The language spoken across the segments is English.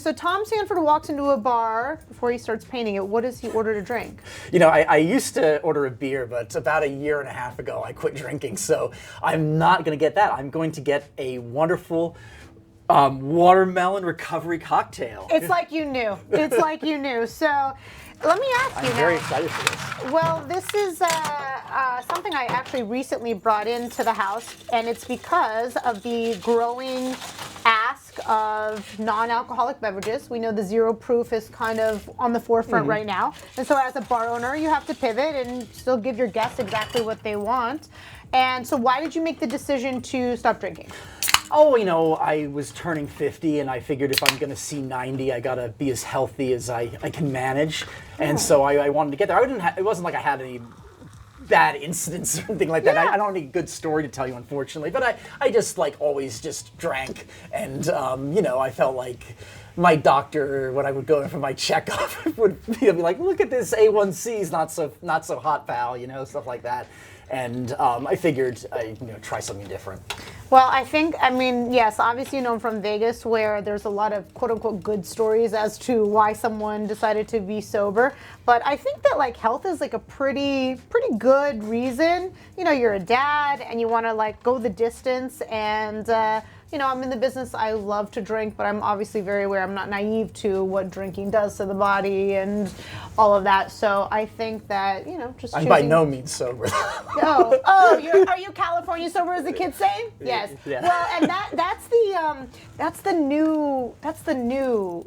So Tom Sanford walks into a bar before he starts painting it. What does he order to drink? You know, I used to order a beer, but about a year and a half ago I quit drinking, so I'm not going to get that. I'm going to get a wonderful watermelon recovery cocktail. It's like you knew. It's like you knew. So let me ask you now. I'm very excited for this. Well, this is something I actually recently brought into the house, and it's because of the growing ask of non-alcoholic beverages. We know the zero proof is kind of on the forefront right now. And so as a bar owner, you have to pivot and still give your guests exactly what they want. And so why did you make the decision to stop drinking? Oh, you know, I was turning 50 and I figured if I'm going to see 90, I got to be as healthy as I can manage. And so I wanted to get there. It wasn't like I had any bad incidents or anything like that. I don't have any good story to tell you, unfortunately. But I just like always just drank. And, you know, I felt like my doctor, when I would go in for my checkup, would be like, look at this A1C's not so hot, pal, you know, stuff like that. And I figured I'd try something different. Well, I mean, yes, obviously, you know, I'm from Vegas, where there's a lot of quote-unquote good stories as to why someone decided to be sober. But I think that, like, health is, like, a pretty good reason. You know, you're a dad, and you want to, like, go the distance, and, you know, I'm in the business. I love to drink, but I'm obviously very aware. I'm not naive to what drinking does to the body and all of that. So I think that, you know, just I'm choosing... by no means sober. Oh, are you California sober, as the kids say? Yes. Yeah. Well, and that's the new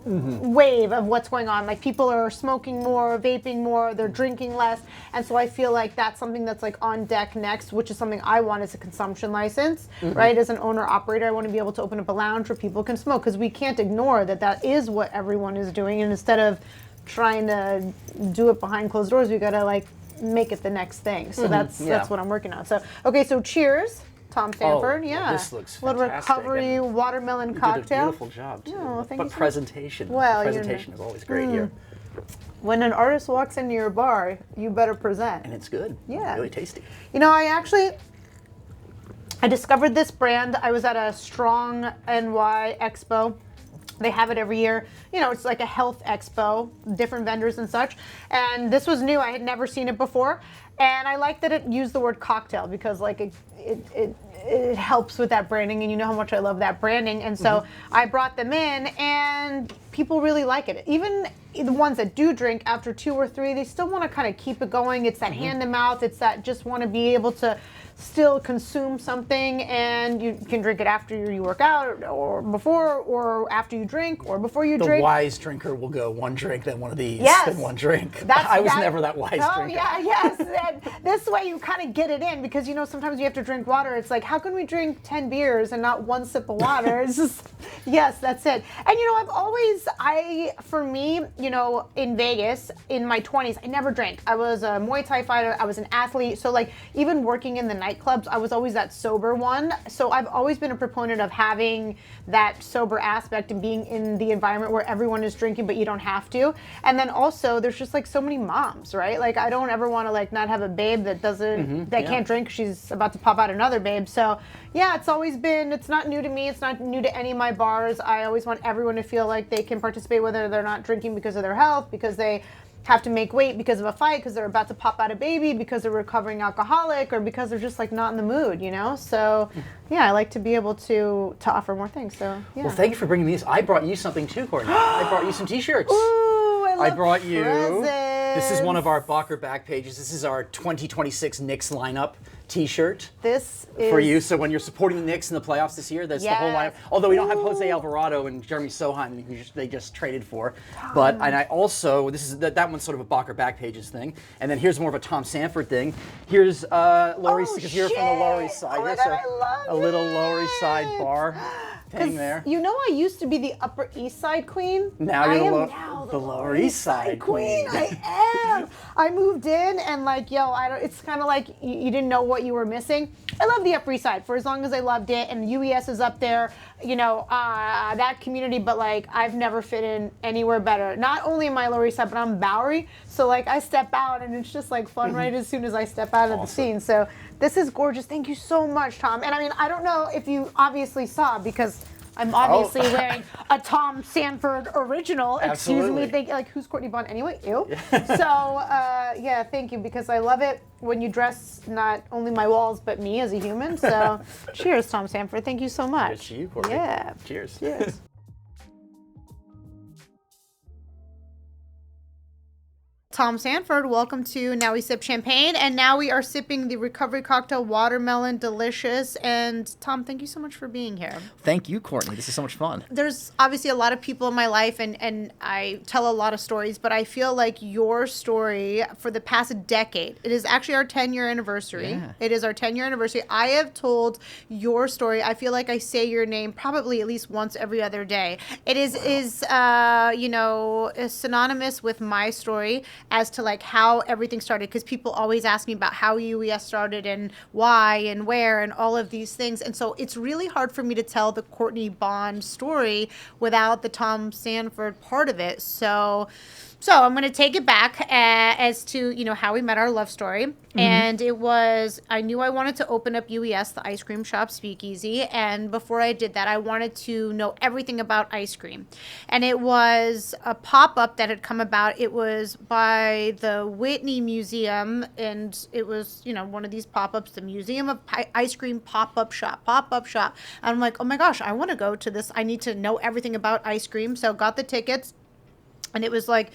wave of what's going on. Like, people are smoking more, vaping more, they're drinking less, and so I feel like that's something that's like on deck next, which is something I want as a consumption license, right? As an owner operator, I want to be able to open up a lounge where people can smoke, because we can't ignore that is what everyone is doing, and instead of trying to do it behind closed doors, we gotta like make it the next thing. So that's what I'm working on. So okay, so cheers. Tom Sanford, well, this looks little fantastic. recovery watermelon You did cocktail. a beautiful job too. Oh, thank but you so presentation. Well, presentation is always great here. When an artist walks into your bar, you better present. And it's good. Yeah. It's really tasty. You know, I discovered this brand. I was at a Strong NY Expo. They have it every year. You know, it's like a health expo, different vendors and such. And this was new. I had never seen it before. And I like that it used the word cocktail, because like it helps with that branding, and you know how much I love that branding. And so I brought them in, and people really like it. Even the ones that do drink, after 2 or 3, they still want to kind of keep it going. It's that hand to mouth. It's that just want to be able to still consume something, and you can drink it after you work out, or before, or after you drink, or before you drink. The wise drinker will go 1 drink, then one of these, Yes. then 1 drink. I was never that wise drinker. Oh, yeah, yes. And this way you kind of get it in, because, you know, sometimes you have to drink water. It's like, how can we drink 10 beers and not 1 sip of water? It's just, yes, that's it. And, you know, for me, you know, in Vegas, in my 20s, I never drank. I was a Muay Thai fighter. I was an athlete. So, like, even working in the nightclubs, I was always that sober one. So I've always been a proponent of having that sober aspect and being in the environment where everyone is drinking, but you don't have to. And then also, there's just like so many moms, right? Like, I don't ever want to like not have a babe that doesn't, can't drink. She's about to pop out another babe. So yeah, it's always been, it's not new to me. It's not new to any of my bars. I always want everyone to feel like they can participate, whether they're not drinking because of their health, because they have to make weight because of a fight, because they're about to pop out a baby, because they're recovering alcoholic, or because they're just like not in the mood, you know? So yeah, I like to be able to offer more things. So yeah. Well, thank you for bringing these. I brought you something too, Cortney. I brought you some t-shirts. Ooh, I brought you. presents. This is one of our Bacher back pages. This is our 2026 Knicks lineup t-shirt. This is for you. So when you're supporting the Knicks in the playoffs this year, that's the whole lineup. Although we don't have Jose Alvarado and Jeremy Sohan, who they just traded for. And I also, this is that one's sort of a Bacher back pages thing. And then here's more of a Tom Sanford thing. Here's Lower East, because you're from the Lower East Side. Oh my Here's God, I love a little Lower East Side bar thing there. You know, I used to be the Upper East Side queen. Now you're now the Lower East Side queen. I am. I moved in and like, it's kind of like you didn't know what you were missing. I love the Upper East Side for as long as I loved it, and UES is up there, you know, that community, but like I've never fit in anywhere better. Not only am I Lower East Side, but I'm Bowery, so like I step out and it's just like fun right as soon as I step out of the scene. So this is gorgeous. Thank you so much, Tom. And I mean, I don't know if you obviously saw, because I'm obviously wearing a Tom Sanford original. Absolutely. Excuse me, like who's Cortney Bond anyway? Ew. So yeah, thank you, because I love it when you dress not only my walls but me as a human. So cheers, Tom Sanford. Thank you so much. Cheers to you, Cortney. Yeah. Cheers. Cheers. Tom Sanford, welcome to Now We Sip Champagne, and now we are sipping the recovery cocktail Watermelon Delicious. And Tom, thank you so much for being here. Thank you, Cortney. This is so much fun. There's obviously a lot of people in my life, and I tell a lot of stories, but I feel like your story for the past decade, it is actually our 10-year anniversary. Yeah. It is our 10-year anniversary. I have told your story. I feel like I say your name probably at least once every other day. It is synonymous with my story as to like how everything started, because people always ask me about how UES started and why and where and all of these things. And so it's really hard for me to tell the Cortney Bond story without the Tom Sanford part of it. So I'm going to take it back as to, how we met, our love story. Mm-hmm. And it was, I knew I wanted to open up UES, the ice cream shop speakeasy. And before I did that, I wanted to know everything about ice cream. And it was a pop-up that had come about. It was by the Whitney Museum. And it was, one of these pop-ups, the Museum of Ice Cream pop-up shop. And I'm like, oh my gosh, I want to go to this. I need to know everything about ice cream. So got the tickets. And it was like,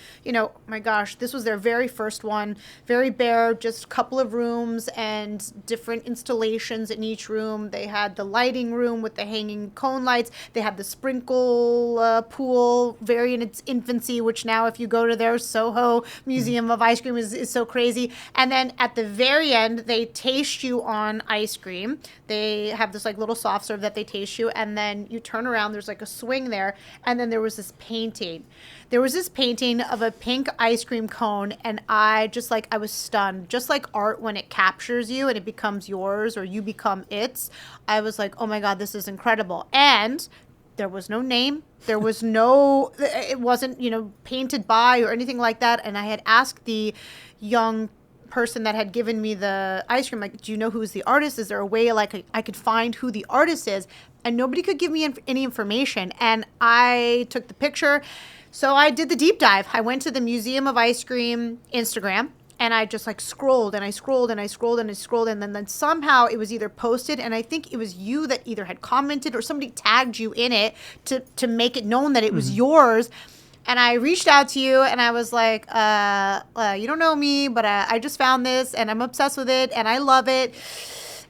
my gosh, this was their very first one, very bare, just a couple of rooms and different installations in each room. They had the lighting room with the hanging cone lights. They had the sprinkle pool, very in its infancy, which now if you go to their Soho Museum of Ice Cream is so crazy. And then at the very end, they taste you on ice cream. They have this like little soft serve that they taste you. And then you turn around, there's like a swing there. And then there was this painting. There was this painting of a pink ice cream cone, and I was stunned. Just like art, when it captures you and it becomes yours or you become its, I was like, oh my God, this is incredible. And there was no name. There was it wasn't, painted by or anything like that. And I had asked the young person that had given me the ice cream, like, do you know who's the artist? Is there a way like I could find who the artist is? And nobody could give me any information. And I took the picture. So I did the deep dive. I went to the Museum of Ice Cream Instagram, and I just like scrolled and I scrolled and I scrolled and I scrolled. And then somehow it was either posted, and I think it was you that either had commented or somebody tagged you in it to make it known that it was yours. And I reached out to you and I was like, you don't know me, but I just found this and I'm obsessed with it and I love it.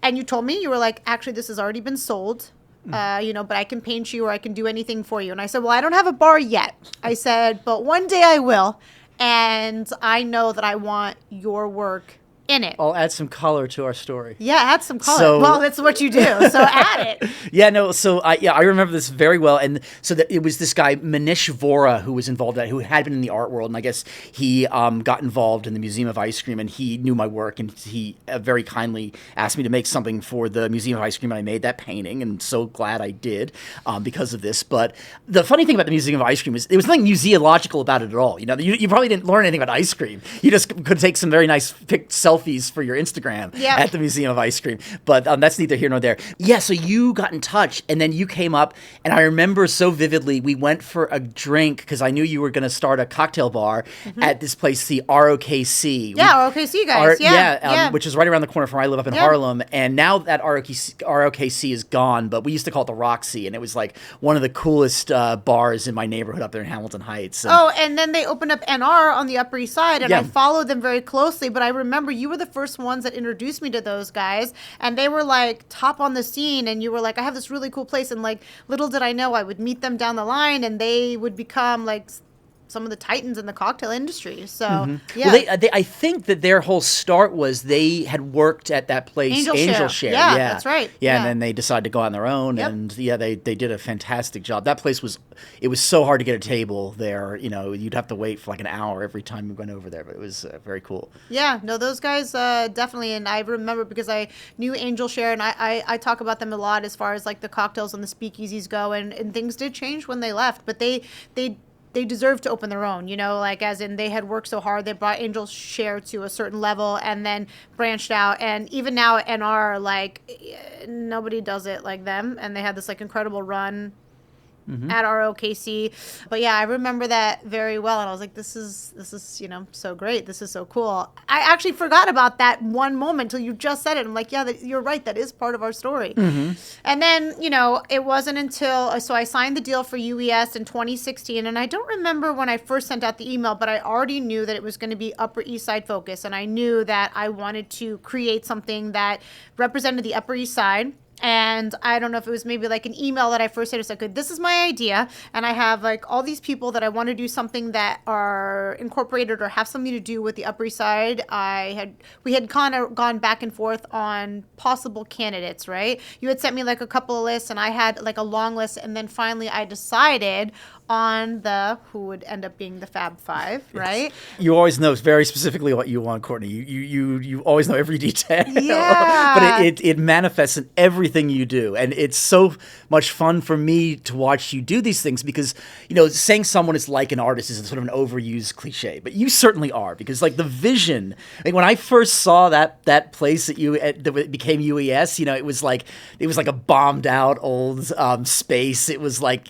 And you told me, you were like, actually, this has already been sold. But I can paint you or I can do anything for you. And I said, well, I don't have a bar yet. I said, but one day I will. And I know that I want your work in it. I'll add some color to our story. Yeah, add some color. Well, that's what you do. So add it. Yeah, no. So I remember this very well. And so it was this guy Manish Vora who was involved in that, who had been in the art world, and I guess he got involved in the Museum of Ice Cream, and he knew my work, and he very kindly asked me to make something for the Museum of Ice Cream, and I made that painting, and so glad I did because of this. But the funny thing about the Museum of Ice Cream is there was nothing museological about it at all. You probably didn't learn anything about ice cream. You just could take some very nice selfies for your Instagram at the Museum of Ice Cream. But that's neither here nor there. Yeah, so you got in touch, and then you came up, and I remember so vividly, we went for a drink because I knew you were going to start a cocktail bar at this place, the ROKC. Yeah, ROKC guys. Which is right around the corner from where I live up in Harlem. And now that ROKC is gone, but we used to call it the Roxy, and it was like one of the coolest bars in my neighborhood up there in Hamilton Heights. And then they opened up NR on the Upper East Side, and I followed them very closely. But I remember you were the first ones that introduced me to those guys, and they were like top on the scene, and you were like, I have this really cool place, and like little did I know I would meet them down the line, and they would become like some of the titans in the cocktail industry. So yeah. Well, I think that their whole start was they had worked at that place, Angel Share. Yeah, that's right. Yeah, and then they decided to go on their own, and they did a fantastic job. That place was so hard to get a table there. You'd have to wait for like an hour every time we went over there, but it was very cool. Yeah, no, those guys definitely, and I remember because I knew Angel Share, and I talk about them a lot as far as like the cocktails and the speakeasies go, and things did change when they left, but they deserve to open their own, like as in they had worked so hard. They brought Angel Share to a certain level and then branched out. And even now at NR, like nobody does it like them. And they had this like incredible run. at ROKC. But yeah, I remember that very well. And I was like, this is, so great. This is so cool. I actually forgot about that one moment until you just said it. I'm like, yeah, you're right. That is part of our story. And then, it wasn't until, so I signed the deal for UES in 2016. And I don't remember when I first sent out the email, but I already knew that it was going to be Upper East Side focus. And I knew that I wanted to create something that represented the Upper East Side. And I don't know if it was maybe like an email that I first said, it's like, this is my idea. And I have like all these people that I want to do something that are incorporated or have something to do with the Upper East Side. We had kind of gone back and forth on possible candidates, right? You had sent me like a couple of lists and I had like a long list. And then finally I decided on who would end up being the Fab Five, right? You always know very specifically what you want, Cortney. You always know every detail. Yeah. But it manifests in everything you do. And it's so much fun for me to watch you do these things because, saying someone is like an artist is sort of an overused cliche. But you certainly are because like the vision, like when I first saw that place that became UES, it was like a bombed out old space. It was like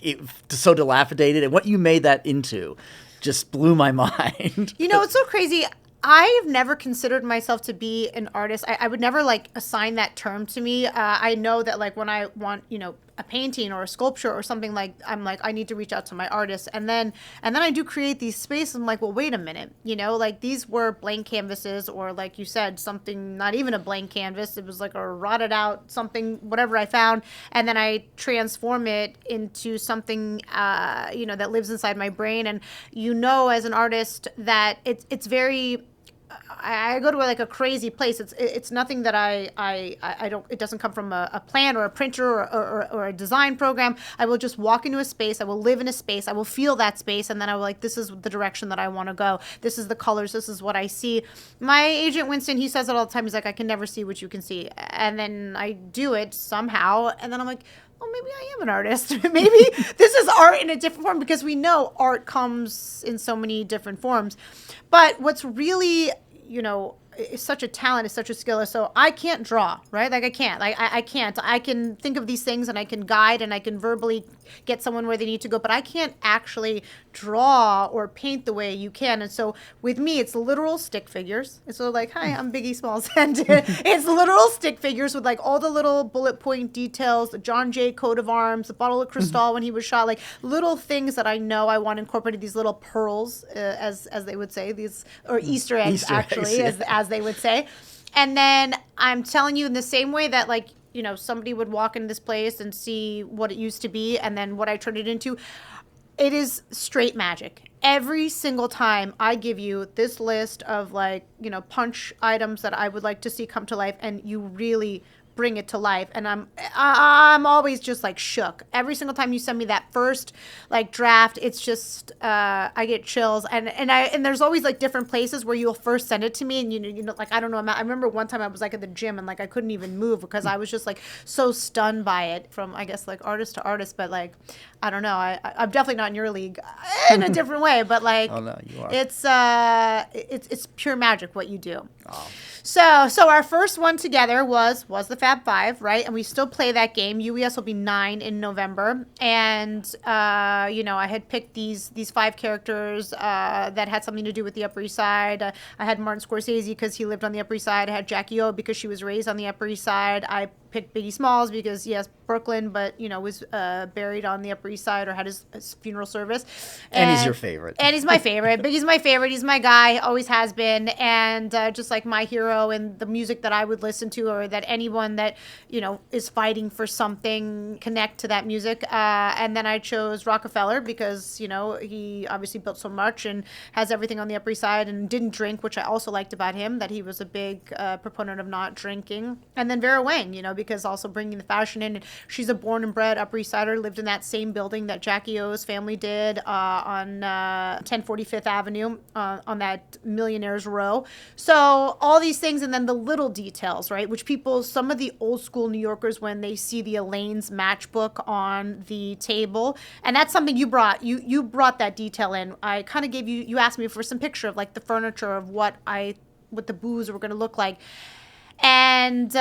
so dilapidated. And what you made that into just blew my mind. It's so crazy. I have never considered myself to be an artist. I would never like assign that term to me. I know that like when I want, a painting or a sculpture or something, like I'm like, I need to reach out to my artist. And then I do create these spaces. I'm like, well, wait a minute, like these were blank canvases or like you said, something, not even a blank canvas. It was like a rotted out something, whatever I found. And then I transform it into something, that lives inside my brain. And as an artist that it's very, I go to like a crazy place. It's nothing that I don't. It doesn't come from a plan or a printer or a design program. I will just walk into a space. I will live in a space. I will feel that space, and then I will like, this is the direction that I want to go. This is the colors. This is what I see. My agent Winston, he says it all the time. He's like, I can never see what you can see, and then I do it somehow, and then I'm like, well, maybe I am an artist. Maybe this is art in a different form because we know art comes in so many different forms. But what's really, is such a talent, is such a skill. So I can't draw, right? Like I can't. Like I can't. I can think of these things and I can guide and I can verbally get someone where they need to go, but I can't actually draw or paint the way you can. And so with me, it's literal stick figures. It's sort of like, hi, I'm Biggie Smalls. And it's literal stick figures with like all the little bullet point details, the John Jay coat of arms, the bottle of Cristal when he was shot, like little things that I know I want incorporated, these little pearls, as they would say, these, or Easter eggs, as they would say. And then I'm telling you, in the same way that like, somebody would walk in this place and see what it used to be and then what I turned it into, it is straight magic. Every single time I give you this list of like, punch items that I would like to see come to life, and you really bring it to life, and I'm always just like shook every single time you send me that first like draft. It's just I get chills, and there's always like different places where you'll first send it to me, and like I don't know, I remember one time I was like at the gym and like I couldn't even move because I was just like so stunned by it, from I guess like artist to artist. But like I don't know, I'm definitely not in your league in a different way, but like oh no, you are. It's pure magic what you do. Oh. So our first one together was the Fab Five, right? And we still play that game. UES will be 9 in November. And, I had picked these 5 characters that had something to do with the Upper East Side. I had Martin Scorsese because he lived on the Upper East Side. I had Jackie O because she was raised on the Upper East Side. I picked Biggie Smalls because, yes, Brooklyn, but, was buried on the Upper East Side or had his funeral service. And he's your favorite. And he's my favorite. Biggie's my favorite. He's my guy, always has been. And just like my hero and the music that I would listen to, or that anyone that, is fighting for something, connect to that music. And then I chose Rockefeller because, he obviously built so much and has everything on the Upper East Side and didn't drink, which I also liked about him, that he was a big proponent of not drinking. And then Vera Wang, because also bringing the fashion in. And she's a born and bred Upper East Sider, lived in that same building that Jackie O's family did on 1045th Avenue on that Millionaires Row. So all these things, and then the little details, right? Which some of the old school New Yorkers, when they see the Elaine's matchbook on the table, and that's something you brought. You brought that detail in. I kind of gave you asked me for some picture of like the furniture of what the booths were going to look like. And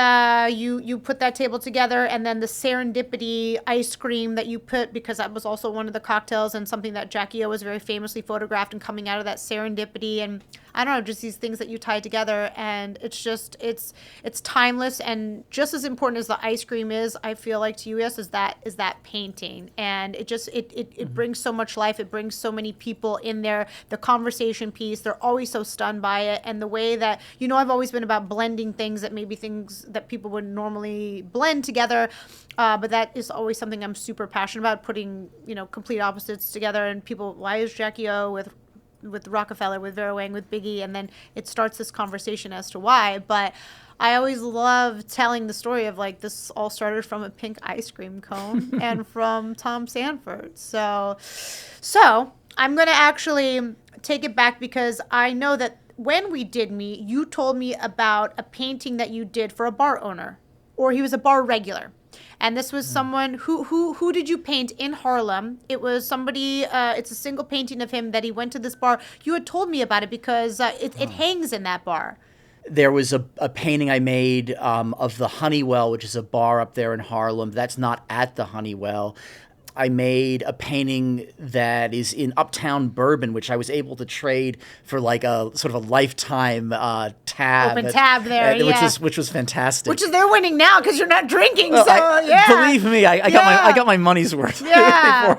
you put that table together, and then the serendipity ice cream that you put, because that was also one of the cocktails and something that Jackie O was very famously photographed, and coming out of that serendipity, and I don't know, just these things that you tie together, and it's just it's timeless. And just as important as the ice cream is, I feel like, to UES, is that painting, and it just it brings so much life. It brings so many people in there. The conversation piece, they're always so stunned by it, and the way that, I've always been about blending things that maybe things that people would normally blend together, but that is always something I'm super passionate about, putting complete opposites together. And people, why is Jackie O with Rockefeller, with Vera Wang, with Biggie, and then it starts this conversation as to why. But I always love telling the story of, like, this all started from a pink ice cream cone and from Tom Sanford. So I'm going to actually take it back, because I know that when we did meet, you told me about a painting that you did for a bar owner, or he was a bar regular. And this was someone who did you paint in Harlem? It was somebody, it's a single painting of him that he went to this bar. You had told me about it because it hangs in that bar. There was a painting I made of the Honeywell, which is a bar up there in Harlem. That's not at the Honeywell. I made a painting that is in Uptown Bourbon, which I was able to trade for like a sort of a lifetime tab. Open tab there, yeah. Which was fantastic. Which is, they're winning now because you're not drinking. Yeah. Believe me, I got my money's worth before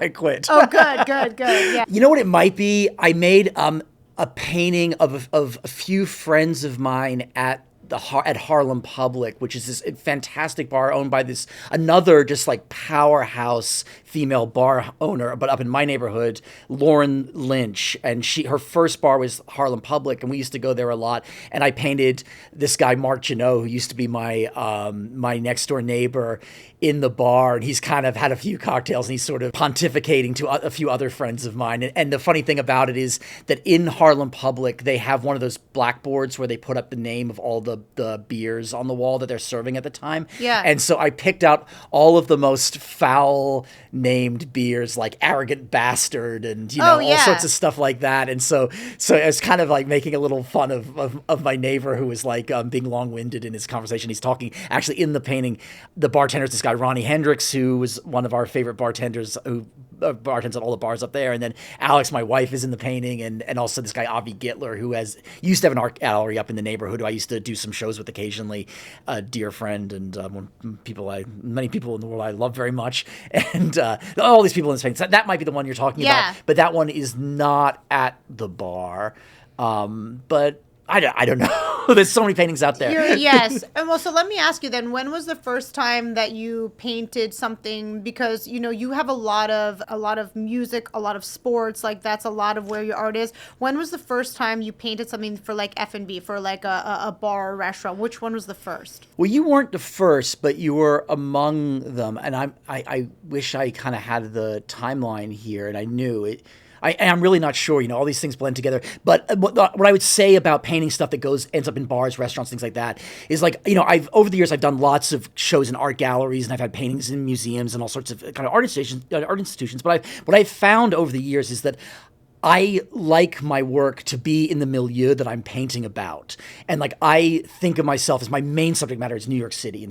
I quit. Oh, good. Yeah. You know what it might be? I made a painting of a few friends of mine at Harlem Public, which is this fantastic bar owned by another just like powerhouse female bar owner, but up in my neighborhood, Lauren Lynch. And her first bar was Harlem Public, and we used to go there a lot. And I painted this guy, Mark Janot, who used to be my next door neighbor, in the bar, and he's kind of had a few cocktails, and he's sort of pontificating to a few other friends of mine. And the funny thing about it is that in Harlem Public, they have one of those blackboards where they put up the name of all the beers on the wall that they're serving at the time. Yeah. And so I picked out all of the most foul named beers, like Arrogant Bastard and all sorts of stuff like that. And so I was kind of like making a little fun of my neighbor, who was like being long-winded in his conversation. He's talking, actually in the painting, the bartender is this guy Ronnie Hendricks, who was one of our favorite bartenders, who bartends at all the bars up there. And then Alex, my wife, is in the painting, and also this guy Avi Gittler, who used to have an art gallery up in the neighborhood, who I used to do some shows with occasionally, a dear friend, and many people in the world I love very much. And all these people in this painting. So that might be the one you're talking about, but that one is not at the bar. But I don't know. There's so many paintings out there. Yes. And well, so let me ask you then, when was the first time that you painted something? Because, you have a lot of music, a lot of sports, like that's a lot of where your art is. When was the first time you painted something for like F&B, for like a bar or restaurant? Which one was the first? Well, you weren't the first, but you were among them. And I wish I kind of had the timeline here, and I knew it. I'm really not sure. All these things blend together. But what I would say about painting stuff that ends up in bars, restaurants, things like that, is like, over the years I've done lots of shows in art galleries, and I've had paintings in museums and all sorts of kind of art institutions. But what I've found over the years is that I like my work to be in the milieu that I'm painting about. And like, I think of myself as my main subject matter is New York City.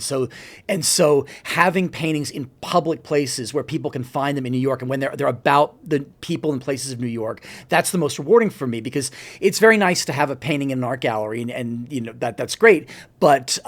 And so having paintings in public places where people can find them in New York, and when they're about the people and places of New York, that's the most rewarding for me, because it's very nice to have a painting in an art gallery, and that's great. But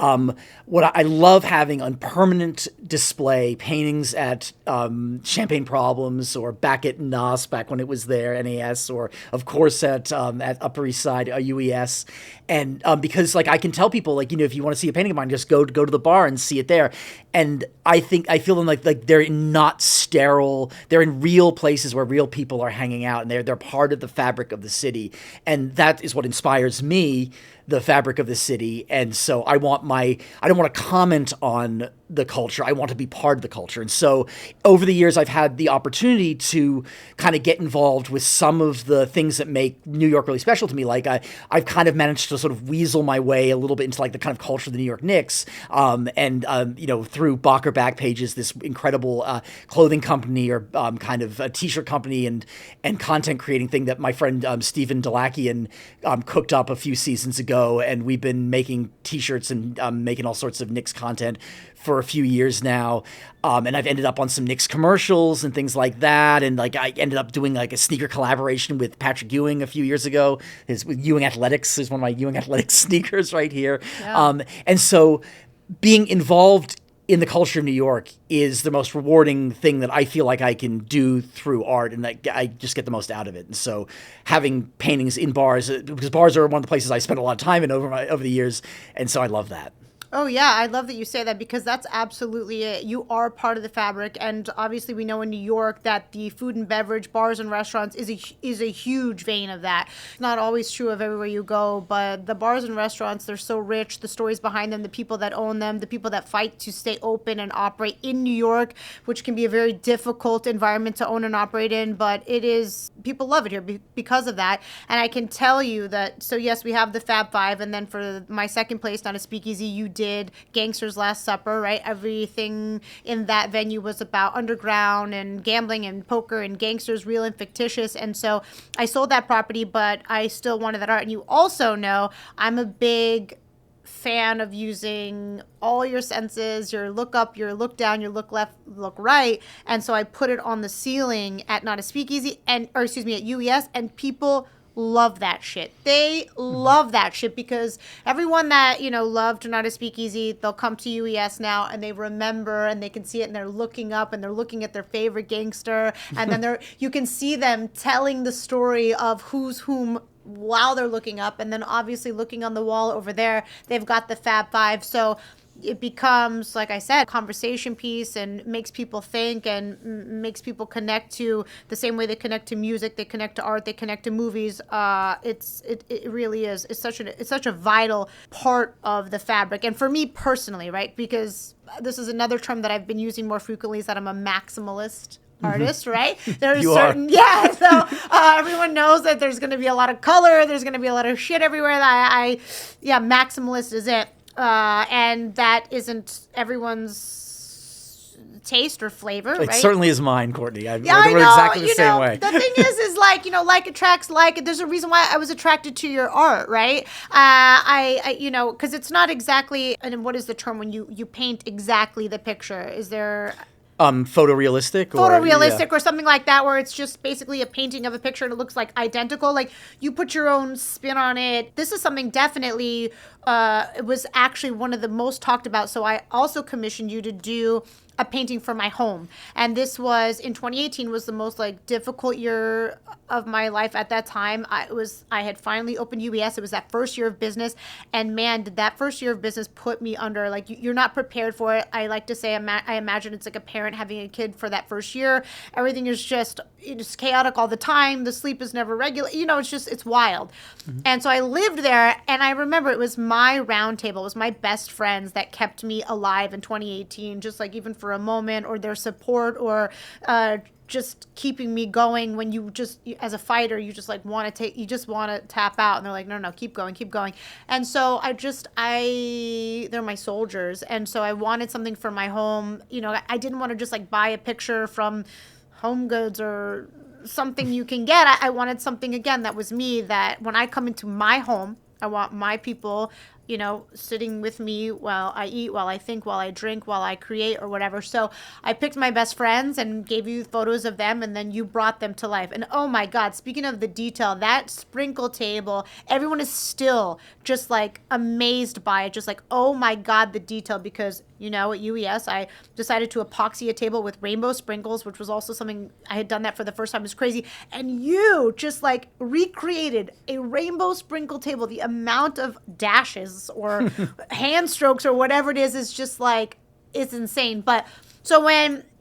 what I love having on permanent display paintings at Champagne Problems, or back at NAS, back when it was there, NAS, or of course at Upper East Side, UES, and because like I can tell people, like, if you want to see a painting of mine, just go to the bar and see it there. And I feel them like they're not sterile. They're in real places where real people are hanging out, and they're part of the fabric of the city, and that is what inspires me, the fabric of the city. And so I don't want to comment on the culture. I want to be part of the culture. And so over the years, I've had the opportunity to kind of get involved with some of the things that make New York really special to me. Like I've kind of managed to sort of weasel my way a little bit into like the kind of culture of the New York Knicks. Through Bacher Backpages, this incredible clothing company, or kind of a t-shirt company and content creating thing that my friend Stephen Delakian cooked up a few seasons ago. ago, and we've been making T-shirts and making all sorts of Knicks content for a few years now. And I've ended up on some Knicks commercials and things like that. And like I ended up doing like a sneaker collaboration with Patrick Ewing a few years ago. With Ewing Athletics is one of my Ewing Athletics sneakers right here. Yeah. And so being involved in the culture of New York is the most rewarding thing that I feel like I can do through art, and I just get the most out of it. And so having paintings in bars, because bars are one of the places I spend a lot of time in over the years, and so I love that. Oh, yeah. I love that you say that, because that's absolutely it. You are part of the fabric. And obviously, we know in New York that the food and beverage, bars and restaurants is a huge vein of that. It's not always true of everywhere you go, but the bars and restaurants, they're so rich. The stories behind them, the people that own them, the people that fight to stay open and operate in New York, which can be a very difficult environment to own and operate in. But it is, people love it here because of that. And I can tell you that, so yes, we have the Fab Five. And then for my second place, Not a Speakeasy, you did Gangsters Last Supper, right? Everything in that venue was about underground and gambling and poker and gangsters, real and fictitious. And so I sold that property, but I still wanted that art. And you also know I'm a big fan of using all your senses, your look up, your look down, your look left, look right. And so I put it on the ceiling at Not a Speakeasy at UES, and people love that shit. They love that shit, because everyone that, loved Not a Speakeasy, they'll come to UES now and they remember and they can see it and they're looking up and they're looking at their favorite gangster, and then you can see them telling the story of who's whom while they're looking up, and then obviously looking on the wall over there, they've got the Fab Five. So it becomes, like I said, a conversation piece, and makes people think and makes people connect to the same way they connect to music, they connect to art, they connect to movies. It really is. It's such a vital part of the fabric. And for me personally, right, because this is another term that I've been using more frequently, is that I'm a maximalist artist, right? There's so everyone knows that there's going to be a lot of color, there's going to be a lot of shit everywhere. Maximalist is it. And that isn't everyone's taste or flavor, right? It certainly is mine, Cortney. I we're know, exactly the same way. The thing is like, like attracts like. There's a reason why I was attracted to your art, right? Because it's not exactly, and what is the term when you paint exactly the picture? Is there... Photorealistic or something like that, where it's just basically a painting of a picture and it looks like identical. Like, you put your own spin on it. This is something definitely, it was actually one of the most talked about. So I also commissioned you to do a painting for my home. And this was in 2018, was the most difficult year of my life at that time. I had finally opened UES. It was that first year of business, and man, did that first year of business put me under, you're not prepared for it. I like to say, I imagine it's like a parent having a kid for that first year. Everything is just chaotic all the time. The sleep is never regular. It's wild. Mm-hmm. And so I lived there, and I remember it was my round table, it was my best friends that kept me alive in 2018, just even for a moment, or their support, or just keeping me going when you as a fighter, you just want to tap out, and they're like, no, keep going. And so they're my soldiers. And so I wanted something for my home. I didn't want to just buy a picture from Home Goods or something you can get. I wanted something, again, that was me, that when I come into my home, I want my people, sitting with me while I eat, while I think, while I drink, while I create, or whatever. So I picked my best friends and gave you photos of them, and then you brought them to life. And oh my God, speaking of the detail, that sprinkle table, everyone is still just amazed by it. Just oh my God, the detail, because at UES, I decided to epoxy a table with rainbow sprinkles, which was also something I had done that for the first time. It was crazy. And you just recreated a rainbow sprinkle table. The amount of dashes or hand strokes or whatever it is just it's insane. But so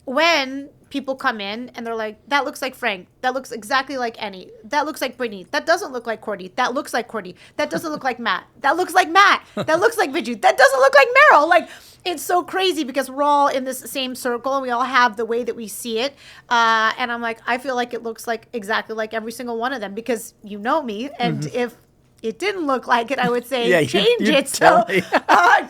when people come in and they're like, that looks like Frank, that looks exactly like Annie, that looks like Brittany, that doesn't look like Cordy, that looks like Cordy, that doesn't look like Matt, that looks like Matt, that looks like Viju, that doesn't look like Meryl. It's so crazy, because we're all in this same circle and we all have the way that we see it. And I'm I feel like it looks exactly like every single one of them, because you know me. And if it didn't look like it, I would say Yeah, change you it. tell So me.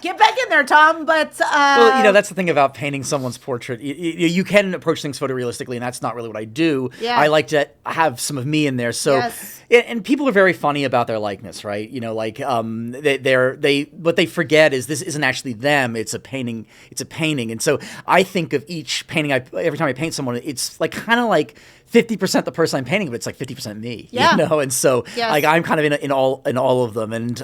get back in there, Tom. But Well, that's the thing about painting someone's portrait. You can approach things photorealistically, and that's not really what I do. Yeah. I like to have some of me in there. So, Yes. and people are very funny about their likeness, right? Like they what they forget is this isn't actually them. It's a painting. It's a painting. And so I think of each painting. Every time I paint someone, it's like kind of like 50% the person I'm painting, but it's like 50% me. Yeah. And so Yes. like I'm kind of in all of them, and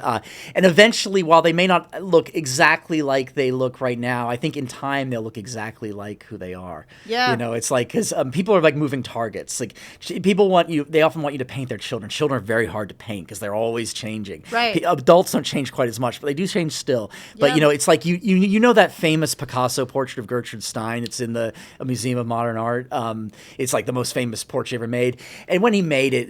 eventually, while they may not look exactly like they look right now, I think in time they'll look exactly like who they are. Yeah. It's like because people are like moving targets. Like people want you. They often want you to paint their children. Children are very hard to paint because they're always changing. Right. Adults don't change quite as much, but they do change still. But Yeah. it's like you know that famous Picasso portrait of Gertrude Stein. It's in the Museum of Modern Art. It's like the most famous portrait ever made. And when he made it,